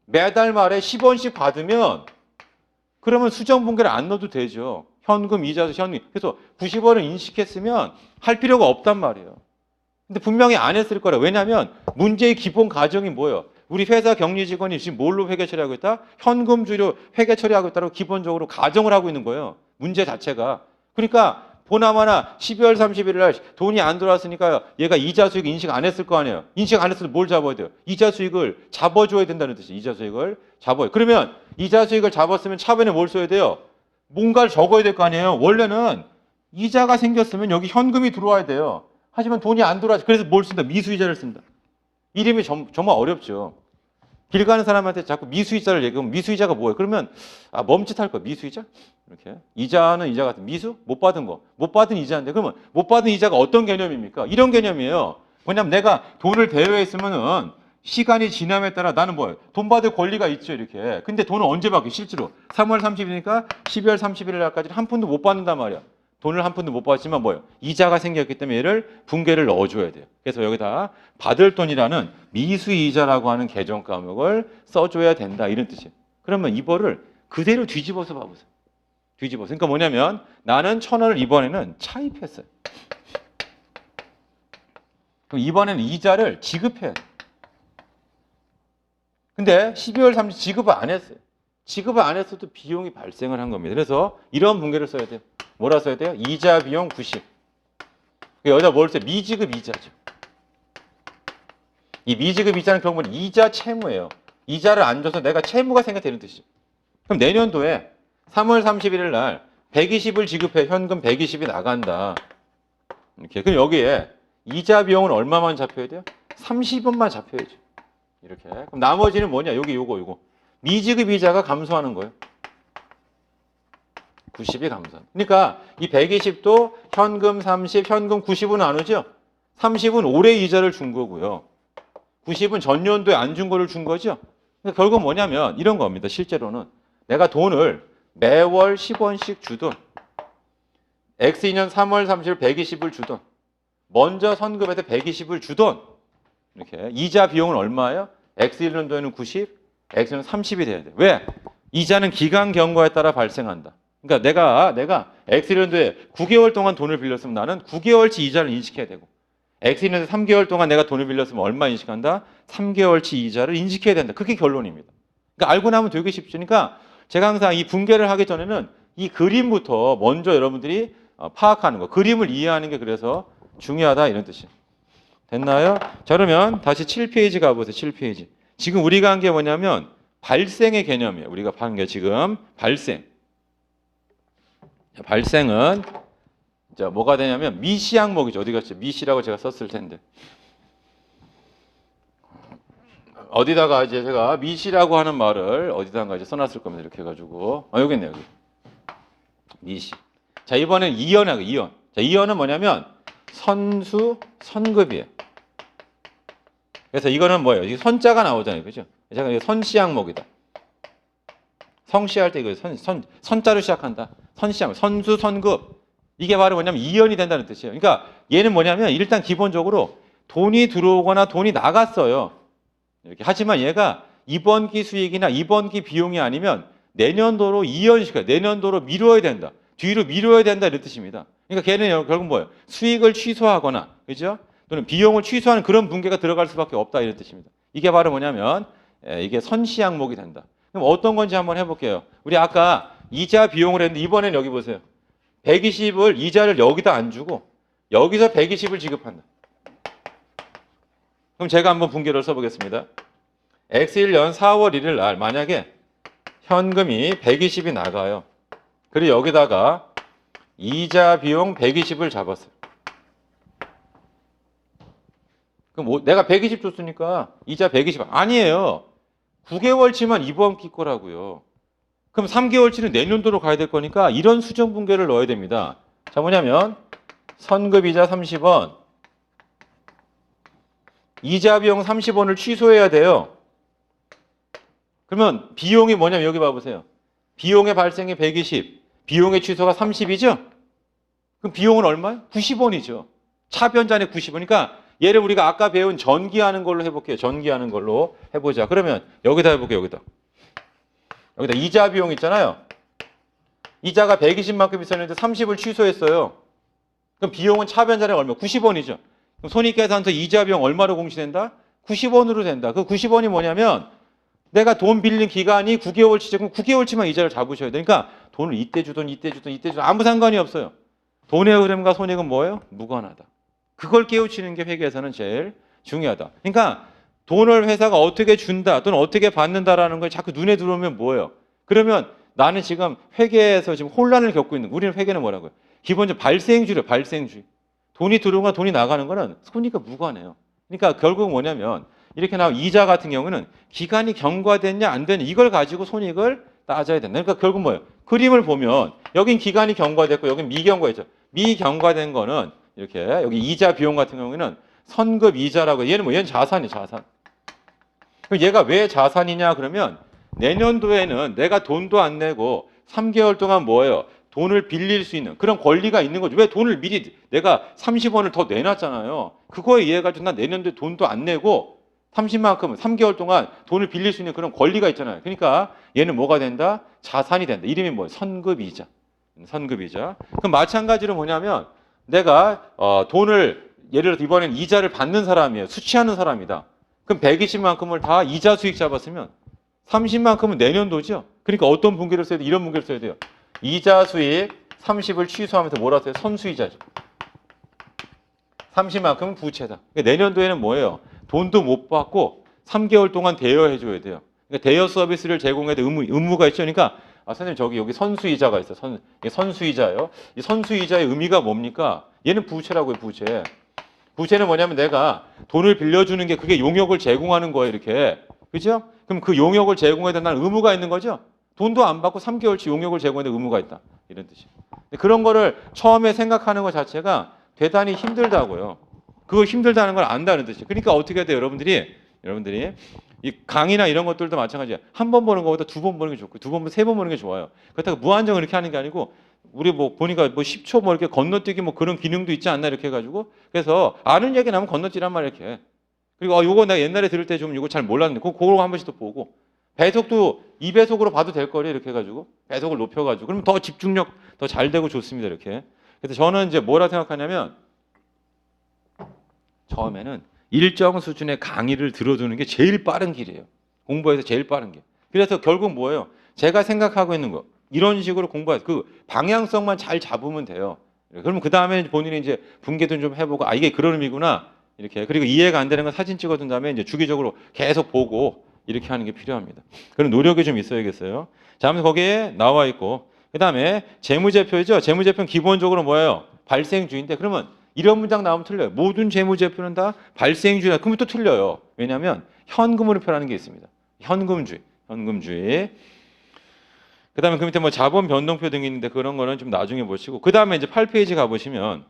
매달 말에 10원씩 받으면 그러면 수정분계를 안 넣어도 되죠. 현금, 이자, 현금. 그래서 90원을 인식했으면 할 필요가 없단 말이에요. 근데 분명히 안 했을 거라. 왜냐하면 문제의 기본 가정이 뭐예요? 우리 회사 격리 직원이 지금 뭘로 회계 처리하고 있다? 현금주의로 회계 처리하고 있다고 기본적으로 가정을 하고 있는 거예요. 문제 자체가. 그러니까 보나마나 12월 31일 날 돈이 안 들어왔으니까 얘가 이자 수익 인식 안 했을 거 아니에요. 인식 안 했을 때 뭘 잡아야 돼요? 이자 수익을 잡아줘야 된다는 뜻이에요. 이자 수익을 잡아요. 그러면 이자 수익을 잡았으면 차변에 뭘 써야 돼요? 뭔가를 적어야 될 거 아니에요. 원래는 이자가 생겼으면 여기 현금이 들어와야 돼요. 하지만 돈이 안 들어와서 그래서 뭘 쓴다? 미수이자를 쓴다. 이름이 정말 어렵죠. 길 가는 사람한테 자꾸 미수이자를 얘기하면 미수이자가 뭐예요? 그러면 멈칫할 거야. 미수이자? 이렇게. 이자는 이자 같은 미수? 못 받은 거. 못 받은 이자인데 그러면 못 받은 이자가 어떤 개념입니까? 이런 개념이에요. 왜냐면 내가 돈을 대여했으면은 시간이 지남에 따라 나는 뭐예요? 돈 받을 권리가 있죠, 이렇게. 근데 돈은 언제 받게 실제로? 3월 30일이니까 12월 31일 날까지 한 푼도 못 받는단 말이야. 돈을 한 푼도 못 받지만 뭐예요? 이자가 생겼기 때문에 얘를 분계를 넣어줘야 돼요. 그래서 여기다 받을 돈이라는 미수이자라고 하는 계정 과목을 써줘야 된다 이런 뜻이에요. 그러면 이거를 그대로 뒤집어서 봐보세요. 뒤집어서. 그러니까 뭐냐면 나는 1,000원을 이번에는 차입했어요. 그럼 이번에는 이자를 지급해야 돼요. 근데 12월 30일 지급을 안 했어요. 지급을 안 했어도 비용이 발생을 한 겁니다. 그래서 이런 분계를 써야 돼요. 뭐라 써야 돼요? 이자 비용 90. 여기다 뭘 써요? 미지급 이자죠. 이 미지급 이자는 결국은 이자 채무예요. 이자를 안 줘서 내가 채무가 생겨되는 뜻이죠. 그럼 내년도에 3월 31일 날 120을 지급해 현금 120이 나간다. 이렇게. 그럼 여기에 이자 비용은 얼마만 잡혀야 돼요? 30원만 잡혀야죠. 이렇게. 그럼 나머지는 뭐냐? 여기 요거. 미지급 이자가 감소하는 거예요. 90이 감소하는. 그러니까 이 120도 현금 30, 현금 90은 나누죠? 30은 올해 이자를 준 거고요. 90은 전년도에 안 준 거를 준 거죠? 그러니까 결국 뭐냐면 이런 겁니다. 실제로는 내가 돈을 매월 10원씩 주든 X2년 3월 30일 120을 주든 먼저 선급해서 120을 주든 이렇게 이자 비용은 얼마예요? X1년도에는 90, X는 30이 돼야 돼. 왜? 이자는 기간 경과에 따라 발생한다. 그러니까 내가 X1년도에 9개월 동안 돈을 빌렸으면 나는 9개월치 이자를 인식해야 되고 X1년도에 3개월 동안 내가 돈을 빌렸으면 얼마 인식한다? 3개월치 이자를 인식해야 된다. 그게 결론입니다. 그러니까 알고 나면 되게 쉽죠. 그러니까 제가 항상 이 분계를 하기 전에는 이 그림부터 먼저 여러분들이 파악하는 거. 그림을 이해하는 게 그래서 중요하다 이런 뜻이에요. 됐나요? 자 그러면 다시 7페이지 가보세요. 7페이지. 지금 우리가 한 게 뭐냐면 발생의 개념이에요. 우리가 한 게 지금 발생. 발생은 자 뭐가 되냐면 미시 항목이죠. 어디 갔죠? 미시라고 제가 썼을 텐데. 어디다가 이제 제가 미시라고 하는 말을 어디다가 이제 써놨을 겁니다. 이렇게 해가지고 여기 있네요. 여기. 미시. 자 이번엔 이연하고 이연. 자 이연은 뭐냐면 선수 선급이에요. 그래서 이거는 뭐예요? 이 선자가 나오잖아요, 그죠? 제가 이거 선시 항목이다. 성시할 때 이거 선자로 시작한다. 선시 항목, 선수 선급. 이게 바로 뭐냐면 이연이 된다는 뜻이에요. 그러니까 얘는 뭐냐면 일단 기본적으로 돈이 들어오거나 돈이 나갔어요. 이렇게 하지만 얘가 이번 기 수익이나 이번 기 비용이 아니면 내년도로 이연시켜요. 내년도로 미뤄야 된다. 뒤로 미뤄야 된다 이런 뜻입니다. 그러니까 걔는 결국 뭐예요? 수익을 취소하거나, 그죠? 또는 비용을 취소하는 그런 분계가 들어갈 수밖에 없다 이런 뜻입니다. 이게 바로 뭐냐면 이게 선시 항목이 된다. 그럼 어떤 건지 한번 해볼게요. 우리 아까 이자 비용을 했는데 이번엔 여기 보세요. 120을 이자를 여기다 안 주고 여기서 120을 지급한다. 그럼 제가 한번 분계를 써보겠습니다. X1년 4월 1일 날 만약에 현금이 120이 나가요. 그리고 여기다가 이자 비용 120을 잡았어요. 그럼 내가 120 줬으니까 이자 120 아니에요. 9개월치만 이번 기 거라고요. 그럼 3개월치는 내년도로 가야 될 거니까 이런 수정 분계를 넣어야 됩니다. 자 뭐냐면 선급이자 30원 이자 비용 30원을 취소해야 돼요. 그러면 비용이 뭐냐면 여기 봐보세요. 비용의 발생이 120 비용의 취소가 30이죠? 그럼 비용은 얼마예요? 90원이죠. 차변잔에 90원이니까 얘를 우리가 아까 배운 전기하는 걸로 해볼게요. 전기하는 걸로 해보자. 그러면 여기다 해볼게요. 여기다 이자 비용 있잖아요. 이자가 120만큼 있었는데 30을 취소했어요. 그럼 비용은 차변잔에 얼마? 90원이죠. 그럼 손익계산서 이자 비용 얼마로 공시된다? 90원으로 된다. 그 90원이 뭐냐면 내가 돈 빌린 기간이 9개월치죠. 그럼 9개월치만 이자를 잡으셔야 되니까 돈을 이때 주든 아무 상관이 없어요. 돈의 흐름과 손익은 뭐예요? 무관하다. 그걸 깨우치는 게 회계에서는 제일 중요하다. 그러니까 돈을 회사가 어떻게 준다 또는 어떻게 받는다라는 걸 자꾸 눈에 들어오면 뭐예요? 그러면 나는 지금 회계에서 지금 혼란을 겪고 있는, 우리는 회계는 뭐라고요? 기본적으로 발생주를 발생주. 돈이 들어오고 돈이 나가는 거는 손익과 무관해요. 그러니까 결국 뭐냐면 이렇게 나온 이자 같은 경우는 기간이 경과됐냐 안 됐냐 이걸 가지고 손익을 따져야 된다. 그러니까 결국 뭐예요? 그림을 보면 여긴 기간이 경과됐고 여긴 미경과했죠. 미경과된 거는 이렇게 여기 이자 비용 같은 경우에는 선급 이자라고, 얘는 얘는 자산이에요, 자산. 그럼 얘가 왜 자산이냐 그러면 내년도에는 내가 돈도 안 내고 3개월 동안 뭐예요? 돈을 빌릴 수 있는 그런 권리가 있는 거죠. 왜 돈을 미리 내가 30원을 더 내놨잖아요. 그거에 의해 가지고 난 내년도에 돈도 안 내고 30만큼 3개월 동안 돈을 빌릴 수 있는 그런 권리가 있잖아요. 그러니까 얘는 뭐가 된다? 자산이 된다. 이름이 뭐예요? 선급이자. 선급이자. 그럼 마찬가지로 뭐냐면 내가 돈을 예를 들어 이번엔 이자를 받는 사람이에요. 수취하는 사람이다. 그럼 120만큼을 다 이자 수익 잡았으면 30만큼은 내년도죠. 그러니까 어떤 분기를 써야 돼? 이런 분기를 써야 돼요. 이자 수익 30을 취소하면서 뭐라 써요? 선수이자죠. 30만큼은 부채다. 그러니까 내년도에는 뭐예요? 돈도 못 받고 3개월 동안 대여해 줘야 돼요. 그러니까 대여 서비스를 제공해야 돼. 의무가 있죠. 그러니까 선생님 저기 여기 선수이자가 있어. 이게 선수이자예요. 이 선수이자의 의미가 뭡니까? 얘는 부채라고요. 부채. 부채는 뭐냐면 내가 돈을 빌려주는 게 그게 용역을 제공하는 거예요. 이렇게. 그죠? 그럼 그 용역을 제공해야 된다는 의무가 있는 거죠. 돈도 안 받고 3개월치 용역을 제공해야 되는 의무가 있다. 이런 뜻이에요. 그런 거를 처음에 생각하는 것 자체가 대단히 힘들다고요. 그거 힘들다는 걸 안다는 뜻이에요. 그러니까 어떻게 해야 돼요? 여러분들이 이 강의나 이런 것들도 마찬가지예요. 한 번 보는 것보다 두 번 보는 게 좋고 두 번, 세 번 보는 게 좋아요. 그렇다고 무한정 이렇게 하는 게 아니고 우리 뭐 보니까 뭐 10초 뭐 이렇게 건너뛰기 뭐 그런 기능도 있지 않나 이렇게 해가지고 그래서 아는 얘기 나면 건너뛰란 말 이렇게. 그리고 요거 내가 옛날에 들을 때 좀 이거 잘 몰랐는데 그거 한 번씩 또 보고 배속도 2배속으로 봐도 될 거래 이렇게 해가지고 배속을 높여가지고 그러면 더 집중력 더 잘 되고 좋습니다 이렇게. 그래서 저는 이제 뭐라 생각하냐면 처음에는 일정 수준의 강의를 들어두는 게 제일 빠른 길이에요. 공부에서 제일 빠른 길. 그래서 결국 뭐예요? 제가 생각하고 있는 거 이런 식으로 공부해서 그 방향성만 잘 잡으면 돼요. 그러면 그 다음에 본인이 이제 분개도 좀 해보고 아 이게 그런 의미구나 이렇게. 그리고 이해가 안 되는 건 사진 찍어둔 다음에 이제 주기적으로 계속 보고 이렇게 하는 게 필요합니다. 그런 노력이 좀 있어야겠어요. 자, 아무튼 거기에 나와 있고 그 다음에 재무제표죠. 재무제표는 기본적으로 뭐예요? 발생주인데 그러면 이런 문장 나오면 틀려요. 모든 재무제표는 다 발생주의다. 그러면 또 틀려요. 왜냐하면 현금으로 표현하는 게 있습니다. 현금주의. 그 다음에 그 밑에 뭐 자본 변동표 등이 있는데 그런 거는 좀 나중에 보시고 그 다음에 이제 8페이지 가보시면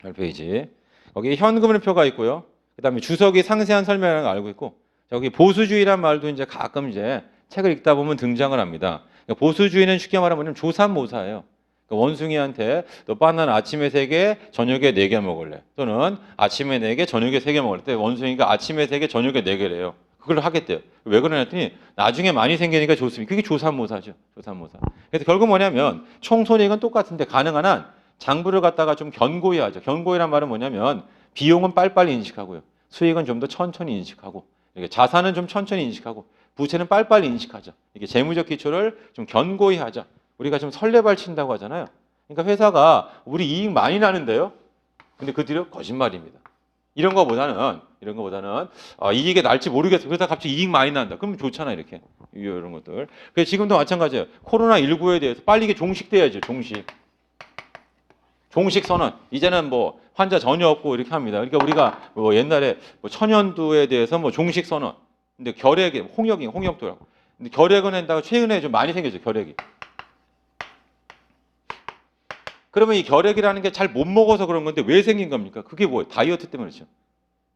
8페이지 거기 현금으로 표가 있고요. 그 다음에 주석이 상세한 설명을 알고 있고 저기 보수주의란 말도 이제 가끔 이제 책을 읽다 보면 등장을 합니다. 그러니까 보수주의는 쉽게 말하면 조삼모사예요. 그러니까 원숭이한테 너 바나나 아침에 3개, 저녁에 4개 먹을래. 또는 아침에 4개, 저녁에 3개 먹을래. 그때 원숭이가 아침에 3개, 저녁에 4개래요. 그걸 하겠대요. 왜 그러냐 했더니 나중에 많이 생기니까 좋습니다. 그게 조삼모사죠. 조삼모사. 그래서 결국 뭐냐면 총손익은 똑같은데 가능한 한 장부를 갖다가 좀 견고히 하죠. 견고히란 말은 뭐냐면 비용은 빨리빨리 인식하고요. 수익은 좀 더 천천히 인식하고 이렇게 자산은 좀 천천히 인식하고 부채는 빨리빨리 인식하자. 이게 재무적 기초를 좀 견고히 하자. 우리가 좀 설레발 친다고 하잖아요. 그러니까 회사가 우리 이익 많이 나는데요. 근데 그 뒤로 거짓말입니다. 이런 거보다는 이익이 날지 모르겠어. 그러다 갑자기 이익 많이 난다. 그러면 좋잖아 이렇게. 이런 것들. 그래서 지금도 마찬가지예요. 코로나19에 대해서 빨리 이게 종식돼야죠. 종식 선언. 이제는 뭐 환자 전혀 없고 이렇게 합니다. 그러니까 우리가 뭐 옛날에 뭐 천연두에 대해서 뭐 종식 선언. 근데 결핵이 홍역도라고. 근데 결핵은 한다가 최근에 좀 많이 생겼죠. 결핵이. 그러면 이 결핵이라는 게 잘 못 먹어서 그런 건데 왜 생긴 겁니까? 그게 뭐예요? 다이어트 때문에 그렇죠.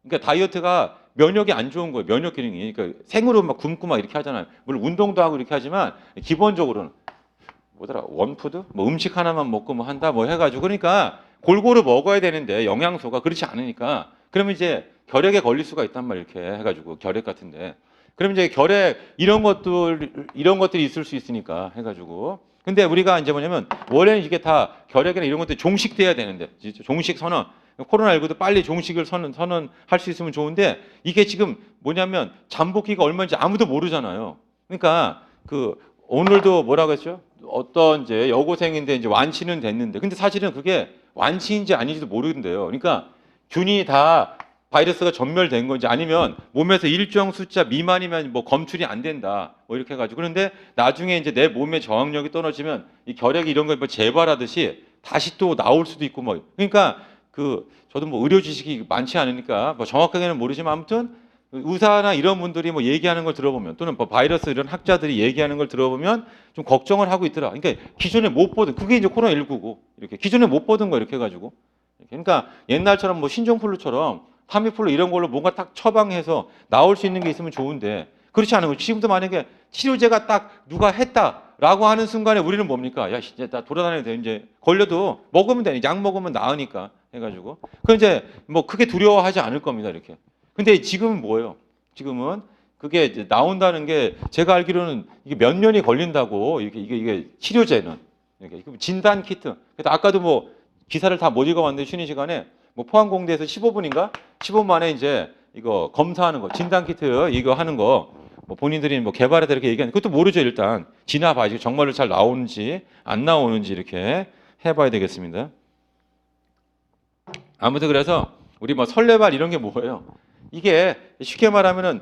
그러니까 다이어트가 면역이 안 좋은 거예요. 면역 기능이. 그러니까 생으로 막 굶고 막 이렇게 하잖아요. 물론 운동도 하고 이렇게 하지만 기본적으로는 뭐더라? 원푸드? 뭐 음식 하나만 먹고 뭐 한다 뭐 해가지고 그러니까 골고루 먹어야 되는데 영양소가 그렇지 않으니까 그러면 이제 결핵에 걸릴 수가 있단 말이에요. 이렇게 해가지고 결핵 같은데. 그럼 이제 결핵 이런 것들이 있을 수 있으니까 해가지고. 근데 우리가 이제 뭐냐면 원래는 이게 다 결핵이나 이런 것들이 종식돼야 되는데 종식 선언. 코로나19도 빨리 종식을 선언할 수 있으면 좋은데 이게 지금 뭐냐면 잠복기가 얼마인지 아무도 모르잖아요. 그러니까 그 오늘도 뭐라고 했죠? 어떤 이제 여고생인데 이제 완치는 됐는데, 근데 사실은 그게 완치인지 아닌지도 모르는데요. 그러니까 균이 다 바이러스가 전멸된 건지 아니면 몸에서 일정 숫자 미만이면 뭐 검출이 안 된다 뭐 이렇게 해가지고, 그런데 나중에 이제 내 몸의 저항력이 떨어지면 이 결핵 이런 거 뭐 재발하듯이 다시 또 나올 수도 있고 뭐, 그러니까 그 저도 뭐 의료 지식이 많지 않으니까 뭐 정확하게는 모르지만 아무튼 의사나 이런 분들이 뭐 얘기하는 걸 들어보면, 또는 뭐 바이러스 이런 학자들이 얘기하는 걸 들어보면 좀 걱정을 하고 있더라. 그러니까 기존에 못 보던, 그게 이제 코로나19고 이렇게 기존에 못 보던 거 이렇게 해가지고, 그러니까 옛날처럼 뭐 신종플루처럼 타미플루 이런 걸로 뭔가 딱 처방해서 나올 수 있는 게 있으면 좋은데, 그렇지 않은 거. 지금도 만약에 치료제가 딱 누가 했다라고 하는 순간에 우리는 뭡니까? 야, 이제 나 돌아다녀야 돼. 이제 걸려도 먹으면 돼. 약 먹으면 나으니까 해가지고. 그 이제 뭐 크게 두려워하지 않을 겁니다. 이렇게. 근데 지금은 뭐예요? 지금은 그게 이제 나온다는 게 제가 알기로는 이게 몇 년이 걸린다고, 이게 치료제는. 이게 진단 키트. 그래서 아까도 뭐 기사를 다 못 읽어봤는데 쉬는 시간에 뭐 포항공대에서 15분인가? 15분 만에 이제 이거 검사하는 거, 진단 키트 이거 하는 거, 뭐 본인들이 뭐 개발해서 이렇게 얘기하는 그것도 모르죠. 일단 지나봐야지 정말로 잘 나오는지 안 나오는지 이렇게 해봐야 되겠습니다. 아무튼 그래서 우리 뭐 설레발 이런 게 뭐예요? 이게 쉽게 말하면은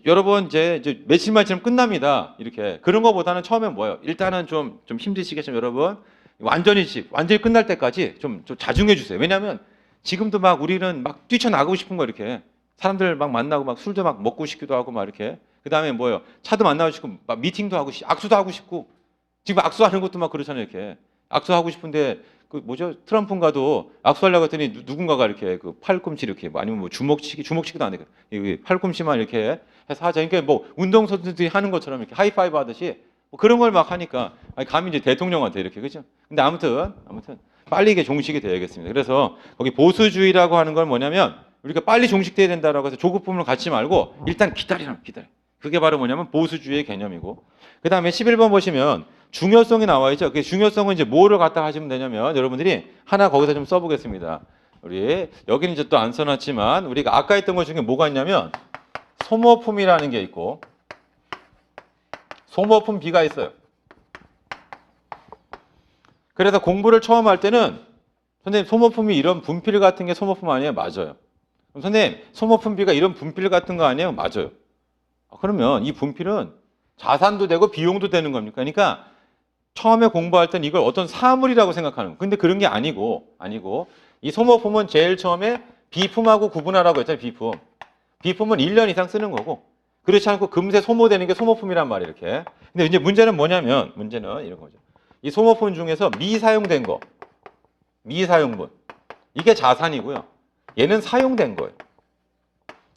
여러분 이제 며칠만 지나면 끝납니다. 이렇게 그런 거보다는 처음에 뭐예요? 일단은 좀 힘드시겠지만 여러분 완전히 끝날 때까지 좀 자중해 주세요. 왜냐하면 지금도 막 우리는 막 뛰쳐나가고 싶은 거, 이렇게 사람들 막 만나고 막 술도 막 먹고 싶기도 하고 막 이렇게, 그 다음에 뭐예요? 차도 만나고 싶고 막 미팅도 하고 악수도 하고 싶고, 지금 악수하는 것도 막 그렇잖아요. 이렇게 악수하고 싶은데 그 뭐죠? 트럼프인가도 악수하려고 했더니 누군가가 이렇게 그 팔꿈치 이렇게 뭐 아니면 뭐 주먹치기도 안 되고 팔꿈치만 이렇게 해서 하자. 그러니까 뭐 운동선수들이 하는 것처럼 이렇게 하이파이브 하듯이 뭐 그런 걸 막 하니까, 아니 감히 이제 대통령한테 이렇게, 그죠? 근데 아무튼 빨리 이게 종식이 돼야겠습니다. 그래서 거기 보수주의라고 하는 건 뭐냐면 우리가 빨리 종식돼야 된다라고 해서 조급품을 갖지 말고 일단 기다려. 그게 바로 뭐냐면 보수주의의 개념이고, 그 다음에 11번 보시면 중요성이 나와 있죠. 그 중요성은 이제 뭐를 갖다 하시면 되냐면 여러분들이 하나 거기서 좀 써보겠습니다. 우리 여기는 이제 또 안 써놨지만 우리가 아까 했던 것 중에 뭐가 있냐면 소모품이라는 게 있고 소모품 B가 있어요. 그래서 공부를 처음 할 때는 선생님 소모품이 이런 분필 같은 게 소모품 아니에요? 맞아요. 그럼 선생님 소모품 B가 이런 분필 같은 거 아니에요? 맞아요. 그러면 이 분필은 자산도 되고 비용도 되는 겁니까? 그러니까 처음에 공부할 땐 이걸 어떤 사물이라고 생각하는 거예요. 근데 그런 게 아니고 이 소모품은 제일 처음에 비품하고 구분하라고 했잖아요. 비품은 1년 이상 쓰는 거고, 그렇지 않고 금세 소모되는 게 소모품이란 말이에요. 이렇게. 근데 이제 문제는 뭐냐면 문제는 이런 거죠. 이 소모품 중에서 미사용된 거, 미사용분, 이게 자산이고요. 얘는 사용된 거예요.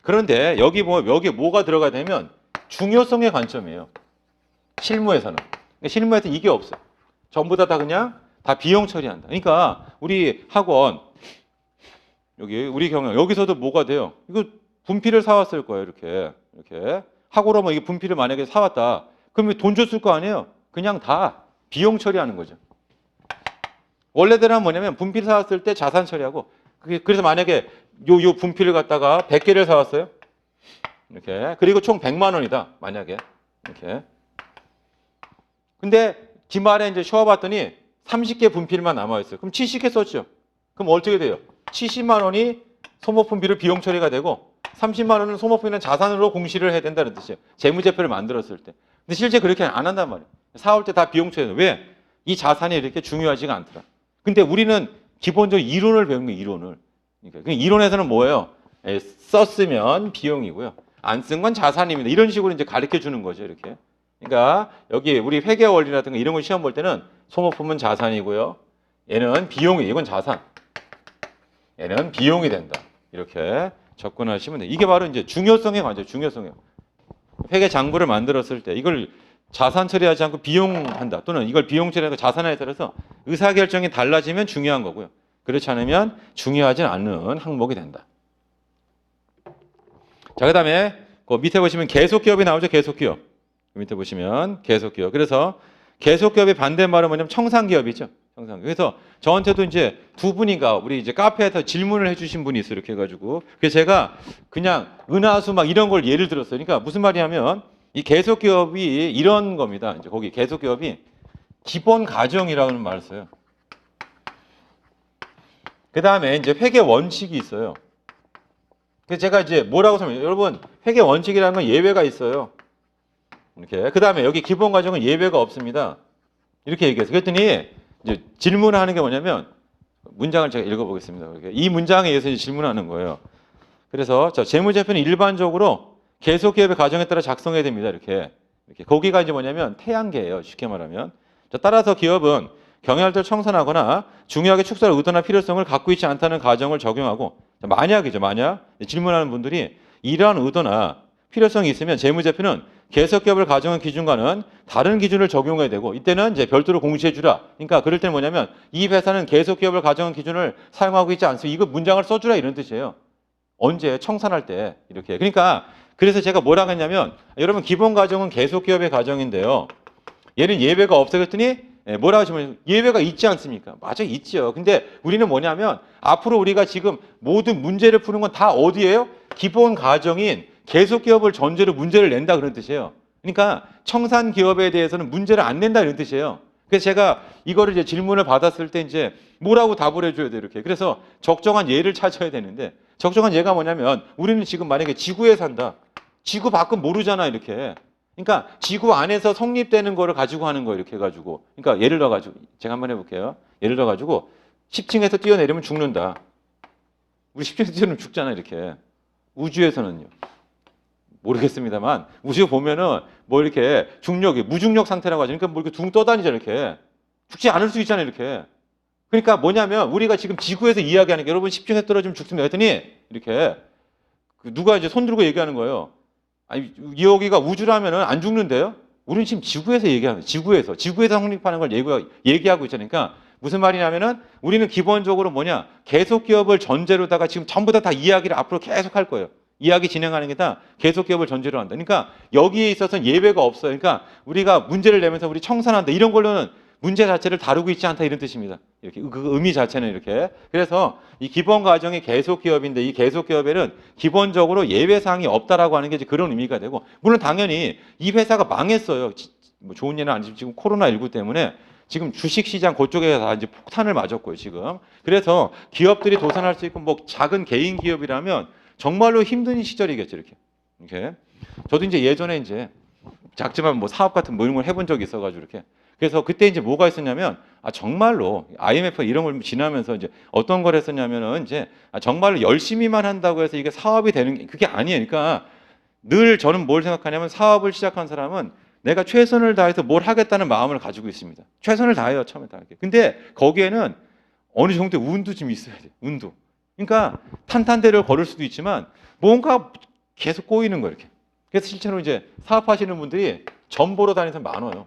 그런데 여기 뭐가 들어가야 되면 중요성의 관점이에요. 실무에서는. 실무에서 이게 없어요. 전부 다 그냥 다 비용 처리한다. 그러니까 우리 학원 여기 우리 경영 여기서도 뭐가 돼요? 이거 분필을 사왔을 거예요. 이렇게 학원 오면 이게 분필을 만약에 사왔다. 그러면 돈 줬을 거 아니에요? 그냥 다 비용 처리하는 거죠. 원래대로는 뭐냐면 분필 사왔을 때 자산 처리하고, 그래서 만약에 요 분필을 갖다가 100개를 사왔어요. 이렇게. 그리고 총 100만 원이다. 만약에. 이렇게. 근데 기말에 이제 쉬어봤더니 30개 분필만 남아있어요. 그럼 70개 썼죠. 그럼 어떻게 돼요? 70만 원이 소모품비로 비용 처리가 되고 30만 원은 소모품이라는 자산으로 공시를 해야 된다는 뜻이에요. 재무제표를 만들었을 때. 근데 실제 그렇게 안 한단 말이에요. 사올 때 다 비용 처리해요. 왜? 이 자산이 이렇게 중요하지가 않더라. 근데 우리는 기본적으로 이론을 배우는 거예요. 이론을. 그러니까 이론에서는 뭐예요? 썼으면 비용이고요. 안 쓴 건 자산입니다. 이런 식으로 이제 가르쳐 주는 거죠. 이렇게. 그러니까 여기 우리 회계 원리라든가 이런 걸 시험 볼 때는 소모품은 자산이고요. 얘는 비용이, 이건 자산. 얘는 비용이 된다. 이렇게 접근하시면 돼요. 이게 바로 이제 중요성의 관점, 중요성이에요. 회계 장부를 만들었을 때 이걸 자산 처리하지 않고 비용한다. 또는 이걸 비용 처리하고 자산에 따라서 의사결정이 달라지면 중요한 거고요. 그렇지 않으면 중요하지 않은 항목이 된다. 자, 그 다음에 그 밑에 보시면 계속기업이 나오죠. 계속기업. 밑에 보시면 계속기업. 그래서 계속기업의 반대말은 뭐냐면 청산기업이죠. 청산기업. 그래서 저한테도 이제 두 분인가 우리 이제 카페에서 질문을 해주신 분이 있어요. 이렇게 해가지고. 그래서 제가 그냥 은하수 막 이런 걸 예를 들었어요. 그러니까 무슨 말이냐면 이 계속기업이 이런 겁니다. 이제 거기 계속기업이 기본 가정이라는 말을 써요. 그 다음에 이제 회계 원칙이 있어요. 그래서 제가 이제 뭐라고 설명해요? 여러분, 회계 원칙이라는 건 예외가 있어요. 이렇게. 그 다음에 여기 기본 가정은 예외가 없습니다. 이렇게 얘기해서. 그랬더니 이제 질문하는 게 뭐냐면 문장을 제가 읽어보겠습니다. 이 문장에 의해서 이제 질문하는 거예요. 그래서 재무제표는 일반적으로 계속기업의 가정에 따라 작성해야 됩니다. 이렇게. 거기가 이제 뭐냐면 태양계예요. 쉽게 말하면. 따라서 기업은 경영활동을 청산하거나 중요하게 축소할 의도나 필요성을 갖고 있지 않다는 가정을 적용하고 만약이죠. 만약 질문하는 분들이 이러한 의도나 필요성이 있으면 재무제표는 계속기업을 가정한 기준과는 다른 기준을 적용해야 되고 이때는 이제 별도로 공시해 주라. 그러니까 그럴 때는 뭐냐면 이 회사는 계속기업을 가정한 기준을 사용하고 있지 않습니다. 이거 문장을 써주라 이런 뜻이에요. 언제 청산할 때 이렇게. 그러니까 그래서 제가 뭐라고 했냐면 여러분 기본 가정은 계속기업의 가정인데요. 얘는 예외가 없어 그랬더니 뭐라고 하시면 예외가 있지 않습니까? 맞아 있죠. 근데 우리는 뭐냐면 앞으로 우리가 지금 모든 문제를 푸는 건 다 어디예요? 기본 가정인 계속기업을 전제로 문제를 낸다 그런 뜻이에요. 그러니까 청산 기업에 대해서는 문제를 안 낸다 이런 뜻이에요. 그래서 제가 이거를 이제 질문을 받았을 때 이제 뭐라고 답을 해줘야 돼 이렇게. 그래서 적정한 예를 찾아야 되는데 적정한 예가 뭐냐면 우리는 지금 만약에 지구에 산다. 지구 밖은 모르잖아 이렇게. 그러니까 지구 안에서 성립되는 거를 가지고 하는 거 이렇게 해가지고. 그러니까 예를 들어가지고 제가 한번 해볼게요. 예를 들어가지고 10층에서 뛰어내리면 죽는다. 우리 10층에서 뛰어내리면 죽잖아 이렇게. 우주에서는요. 모르겠습니다만 우주 보면은 뭐 이렇게 중력이 무중력 상태라고 하죠. 그러니까 뭐 이렇게 둥 떠다니잖아요 이렇게. 죽지 않을 수 있잖아요 이렇게. 그러니까 뭐냐면 우리가 지금 지구에서 이야기하는 게 여러분 10층에서 떨어지면 죽습니다 했더니 이렇게 누가 이제 손 들고 얘기하는 거예요. 아니 여기가 우주라면은 안 죽는데요? 우리는 지금 지구에서 얘기하는 거예요. 지구에서 성립하는 걸 얘기하고 있잖아요. 그러니까 무슨 말이냐면은 우리는 기본적으로 뭐냐 계속 기업을 전제로다가 지금 전부 다 이야기를 앞으로 계속 할 거예요. 이야기 진행하는 게 다 계속 기업을 전제로 한다. 그러니까 여기에 있어서는 예외가 없어요. 그러니까 우리가 문제를 내면서 우리 청산한다. 이런 걸로는 문제 자체를 다루고 있지 않다 이런 뜻입니다. 이렇게 그 의미 자체는 이렇게. 그래서 이 기본 가정이 계속 기업인데 이 계속 기업에는 기본적으로 예외 사항이 없다라고 하는 게 이제 그런 의미가 되고 물론 당연히 이 회사가 망했어요. 뭐 좋은 예는 아니지만 지금 코로나19 때문에 지금 주식시장 그쪽에 다 이제 폭탄을 맞았고요 지금. 그래서 기업들이 도산할 수 있고 뭐 작은 개인 기업이라면 정말로 힘든 시절이겠죠 이렇게. 이렇게. 저도 이제 예전에 이제 작지만 뭐 사업 같은 뭐 이런 걸 해본 적이 있어가지고 이렇게. 그래서 그때 이제 뭐가 있었냐면 정말로 IMF 이런 걸 지나면서 이제 어떤 걸 했었냐면은 이제 정말로 열심히만 한다고 해서 이게 사업이 되는 게 그게 아니에요. 그러니까 늘 저는 뭘 생각하냐면 사업을 시작한 사람은 내가 최선을 다해서 뭘 하겠다는 마음을 가지고 있습니다. 최선을 다해요 처음에 다 이렇게. 근데 거기에는 어느 정도 운도 좀 있어야 돼. 운도. 그러니까 탄탄대를 걸을 수도 있지만 뭔가 계속 꼬이는 거예요 이렇게. 그래서 실제로 이제 사업하시는 분들이 점 보러 다니는 사람 많아요.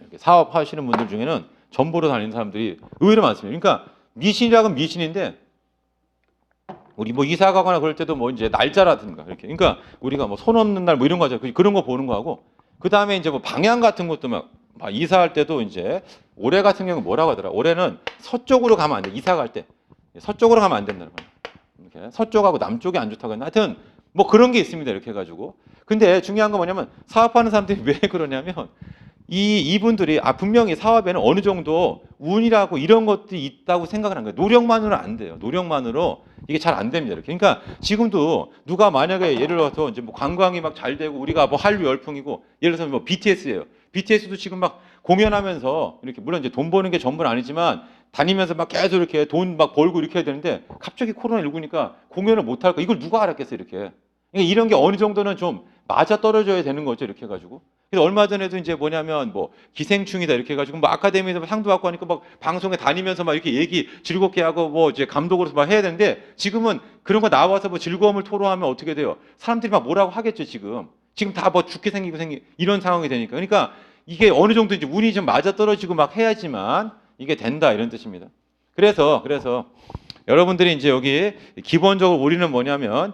이렇게 사업하시는 분들 중에는 점 보러 다니는 사람들이 의외로 많습니다. 그러니까 미신이라면 미신인데 우리 뭐 이사 가거나 그럴 때도 뭐 이제 날짜라든가 이렇게. 그러니까 우리가 뭐 손 없는 날 뭐 이런 거죠. 그런 거 보는 거하고 그 다음에 이제 뭐 방향 같은 것도 막 이사할 때도 이제 올해 같은 경우는 뭐라고 하더라. 올해는 서쪽으로 가면 안 돼. 이사 갈 때 서쪽으로 가면 안 된다는 거예요. 이렇게 서쪽하고 남쪽이 안 좋다고 했나. 하여튼 뭐 그런 게 있습니다. 이렇게 해가지고. 근데 중요한 건 뭐냐면 사업하는 사람들이 왜 그러냐면 이분들이 분명히 사업에는 어느 정도 운이라고 이런 것들이 있다고 생각을 한 거예요. 노력만으로는 안 돼요. 노력만으로 이게 잘 안 됩니다. 이렇게. 그러니까 지금도 누가 만약에 예를 들어서 이제 뭐 관광이 막 잘 되고 우리가 뭐 한류 열풍이고 예를 들어서 뭐 BTS예요. BTS도 지금 막 공연하면서 이렇게 물론 이제 돈 버는 게 전부는 아니지만 다니면서 막 계속 이렇게 돈 막 벌고 이렇게 해야 되는데 갑자기 코로나19니까 공연을 못 할까? 이걸 누가 알았겠어요, 이렇게. 그러니까 이런 게 어느 정도는 좀 맞아 떨어져야 되는 거죠, 이렇게 해가지고. 그래서 얼마 전에도 이제 뭐냐면 뭐 기생충이다 이렇게 해가지고 뭐 아카데미에서 상도 받고 하니까 막 방송에 다니면서 막 이렇게 얘기 즐겁게 하고 뭐 이제 감독으로서 막 해야 되는데 지금은 그런 거 나와서 뭐 즐거움을 토로하면 어떻게 돼요? 사람들이 막 뭐라고 하겠죠, 지금. 지금 다 뭐 죽게 생기고 이런 상황이 되니까. 그러니까 이게 어느 정도 이제 운이 좀 맞아 떨어지고 막 해야지만 이게 된다 이런 뜻입니다. 그래서 여러분들이 이제 여기 기본적으로 우리는 뭐냐면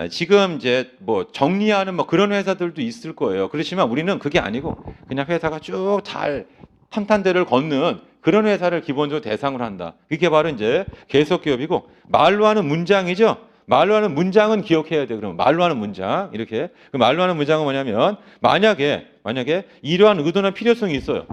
지금 이제 뭐 정리하는 뭐 그런 회사들도 있을 거예요. 그렇지만 우리는 그게 아니고 그냥 회사가 쭉 잘 탄탄대를 걷는 그런 회사를 기본적으로 대상으로 한다. 그게 바로 이제 계속 기업이고 말로 하는 문장이죠. 말로 하는 문장은 기억해야 돼. 그러면 말로 하는 문장 이렇게 그 말로 하는 문장은 뭐냐면 만약에 만약에 이러한 의도나 필요성이 있어요.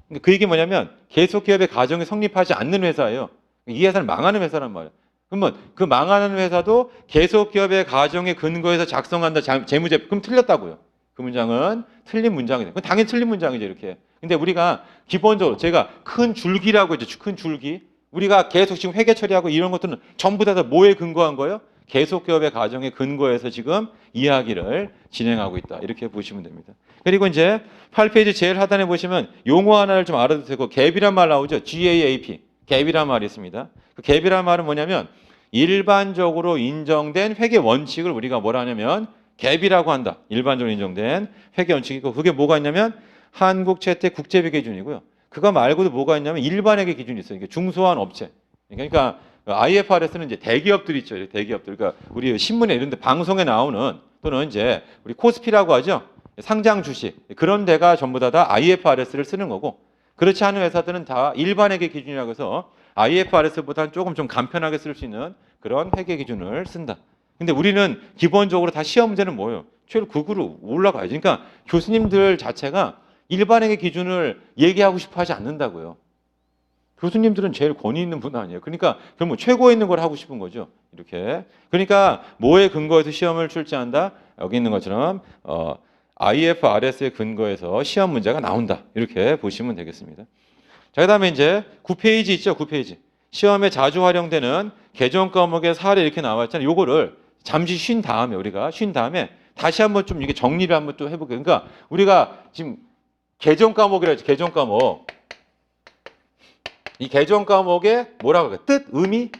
그러니까 그 얘기 뭐냐면 계속 기업의 가정이 성립하지 않는 회사예요. 이 회사는 망하는 회사란 말이에요. 그러면 그 망하는 회사도 계속 기업의 가정에 근거해서 작성한다 재무제표 그럼 틀렸다고요. 그 문장은 틀린 문장이죠. 당연히 틀린 문장이죠 이렇게. 근데 우리가 기본적으로 제가 큰 줄기라고 했죠. 큰 줄기. 우리가 계속 지금 회계 처리하고 이런 것들은 전부 다 뭐에 근거한 거예요? 계속 기업의 가정에 근거해서 지금 이야기를 진행하고 있다. 이렇게 보시면 됩니다. 그리고 이제 8페이지 제일 하단에 보시면 용어 하나를 좀 알아도 되고 갭이란 말 나오죠. GAAP. 갭이란 말이 있습니다. 그 갭이란 말은 뭐냐면 일반적으로 인정된 회계 원칙을 우리가 뭐라 하냐면 갭이라고 한다. 일반적으로 인정된 회계 원칙이고 그게 뭐가 있냐면 한국 채택 국제비 기준이고요. 그거 말고도 뭐가 있냐면 일반회계 기준이 있어요. 이게 중소한 업체. 그러니까 IFRS는 이제 대기업들 있죠. 대기업들. 그러니까 우리 신문에 이런 데 방송에 나오는 또는 이제 우리 코스피라고 하죠. 상장 주식. 그런 데가 전부 다 IFRS를 쓰는 거고 그렇지 않은 회사들은 다 일반회계 기준이라고 해서 IFRS보다는 조금 좀 간편하게 쓸 수 있는 그런 회계 기준을 쓴다. 근데 우리는 기본적으로 다 시험 문제는 뭐예요? 최소 9구로 올라가야지. 그러니까 교수님들 자체가 일반회계 기준을 얘기하고 싶어 하지 않는다고요. 교수님들은 제일 권위 있는 분 아니에요. 그러니까 그러면 최고에 있는 걸 하고 싶은 거죠. 이렇게. 그러니까 뭐에 근거해서 시험을 출제한다? 여기 있는 것처럼 IFRS에 근거해서 시험 문제가 나온다. 이렇게 보시면 되겠습니다. 자, 그다음에 이제 9페이지 있죠. 9페이지. 시험에 자주 활용되는 개정 과목의 사례 이렇게 나와 있잖아요. 요거를 잠시 쉰 다음에 우리가 다시 한번 좀 이게 정리를 한번 또 해볼게요. 그러니까 우리가 지금 개정 과목이라 했죠. 개정 과목. 이 개정 과목의 뭐라고 할까요? 뜻, 의미,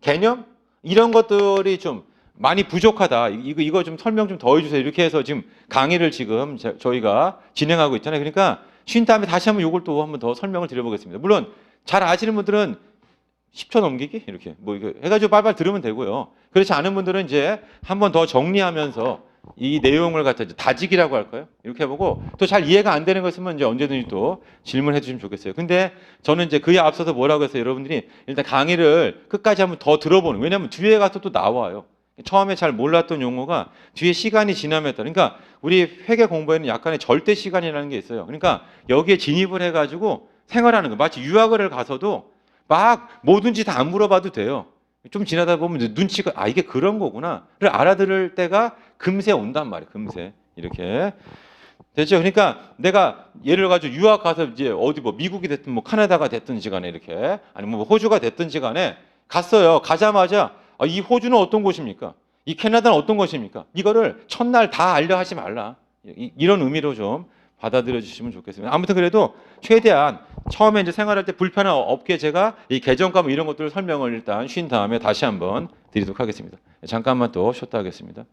개념 이런 것들이 좀 많이 부족하다. 이거 좀 설명 좀 더 해주세요. 이렇게 해서 지금 강의를 지금 저희가 진행하고 있잖아요. 그러니까 쉰 다음에 다시 한번 이걸 또 한번 더 설명을 드려보겠습니다. 물론 잘 아시는 분들은 10초 넘기기 이렇게 뭐 이거 해가지고 빨빨 들으면 되고요. 그렇지 않은 분들은 이제 한번 더 정리하면서 이 내용을 갖다 이제 다지기라고 할까요? 이렇게 해보고 또 잘 이해가 안 되는 거 있으면 이제 언제든지 또 질문해 주시면 좋겠어요. 근데 저는 이제 그에 앞서서 뭐라고 해서 여러분들이 일단 강의를 끝까지 한번 더 들어보는. 왜냐하면 뒤에 가서 또 나와요. 처음에 잘 몰랐던 용어가 뒤에 시간이 지나면 따라. 그러니까 우리 회계 공부에는 약간의 절대 시간이라는 게 있어요. 그러니까 여기에 진입을 해가지고 생활하는 거. 마치 유학을 가서도 막 뭐든지 다 안 물어봐도 돼요. 좀 지나다 보면 눈치가 이게 그런 거구나를 알아들을 때가 금세 온단 말이에요. 금세 이렇게 됐죠. 그러니까 내가 예를 가지고 유학 가서 이제 어디 뭐 미국이 됐든 뭐 카나다가 됐든지 간에 이렇게 아니면 뭐 호주가 됐든지 간에 갔어요. 가자마자 이 호주는 어떤 곳입니까? 이 캐나다는 어떤 곳입니까? 이거를 첫날 다 알려 하지 말라. 이런 의미로 좀 받아들여 주시면 좋겠습니다. 아무튼 그래도 최대한 처음에 이제 생활할 때 불편함 없게 제가 이 개정과 뭐 이런 것들을 설명을 일단 쉰 다음에 다시 한번 드리도록 하겠습니다. 잠깐만 또 쉬었다 하겠습니다.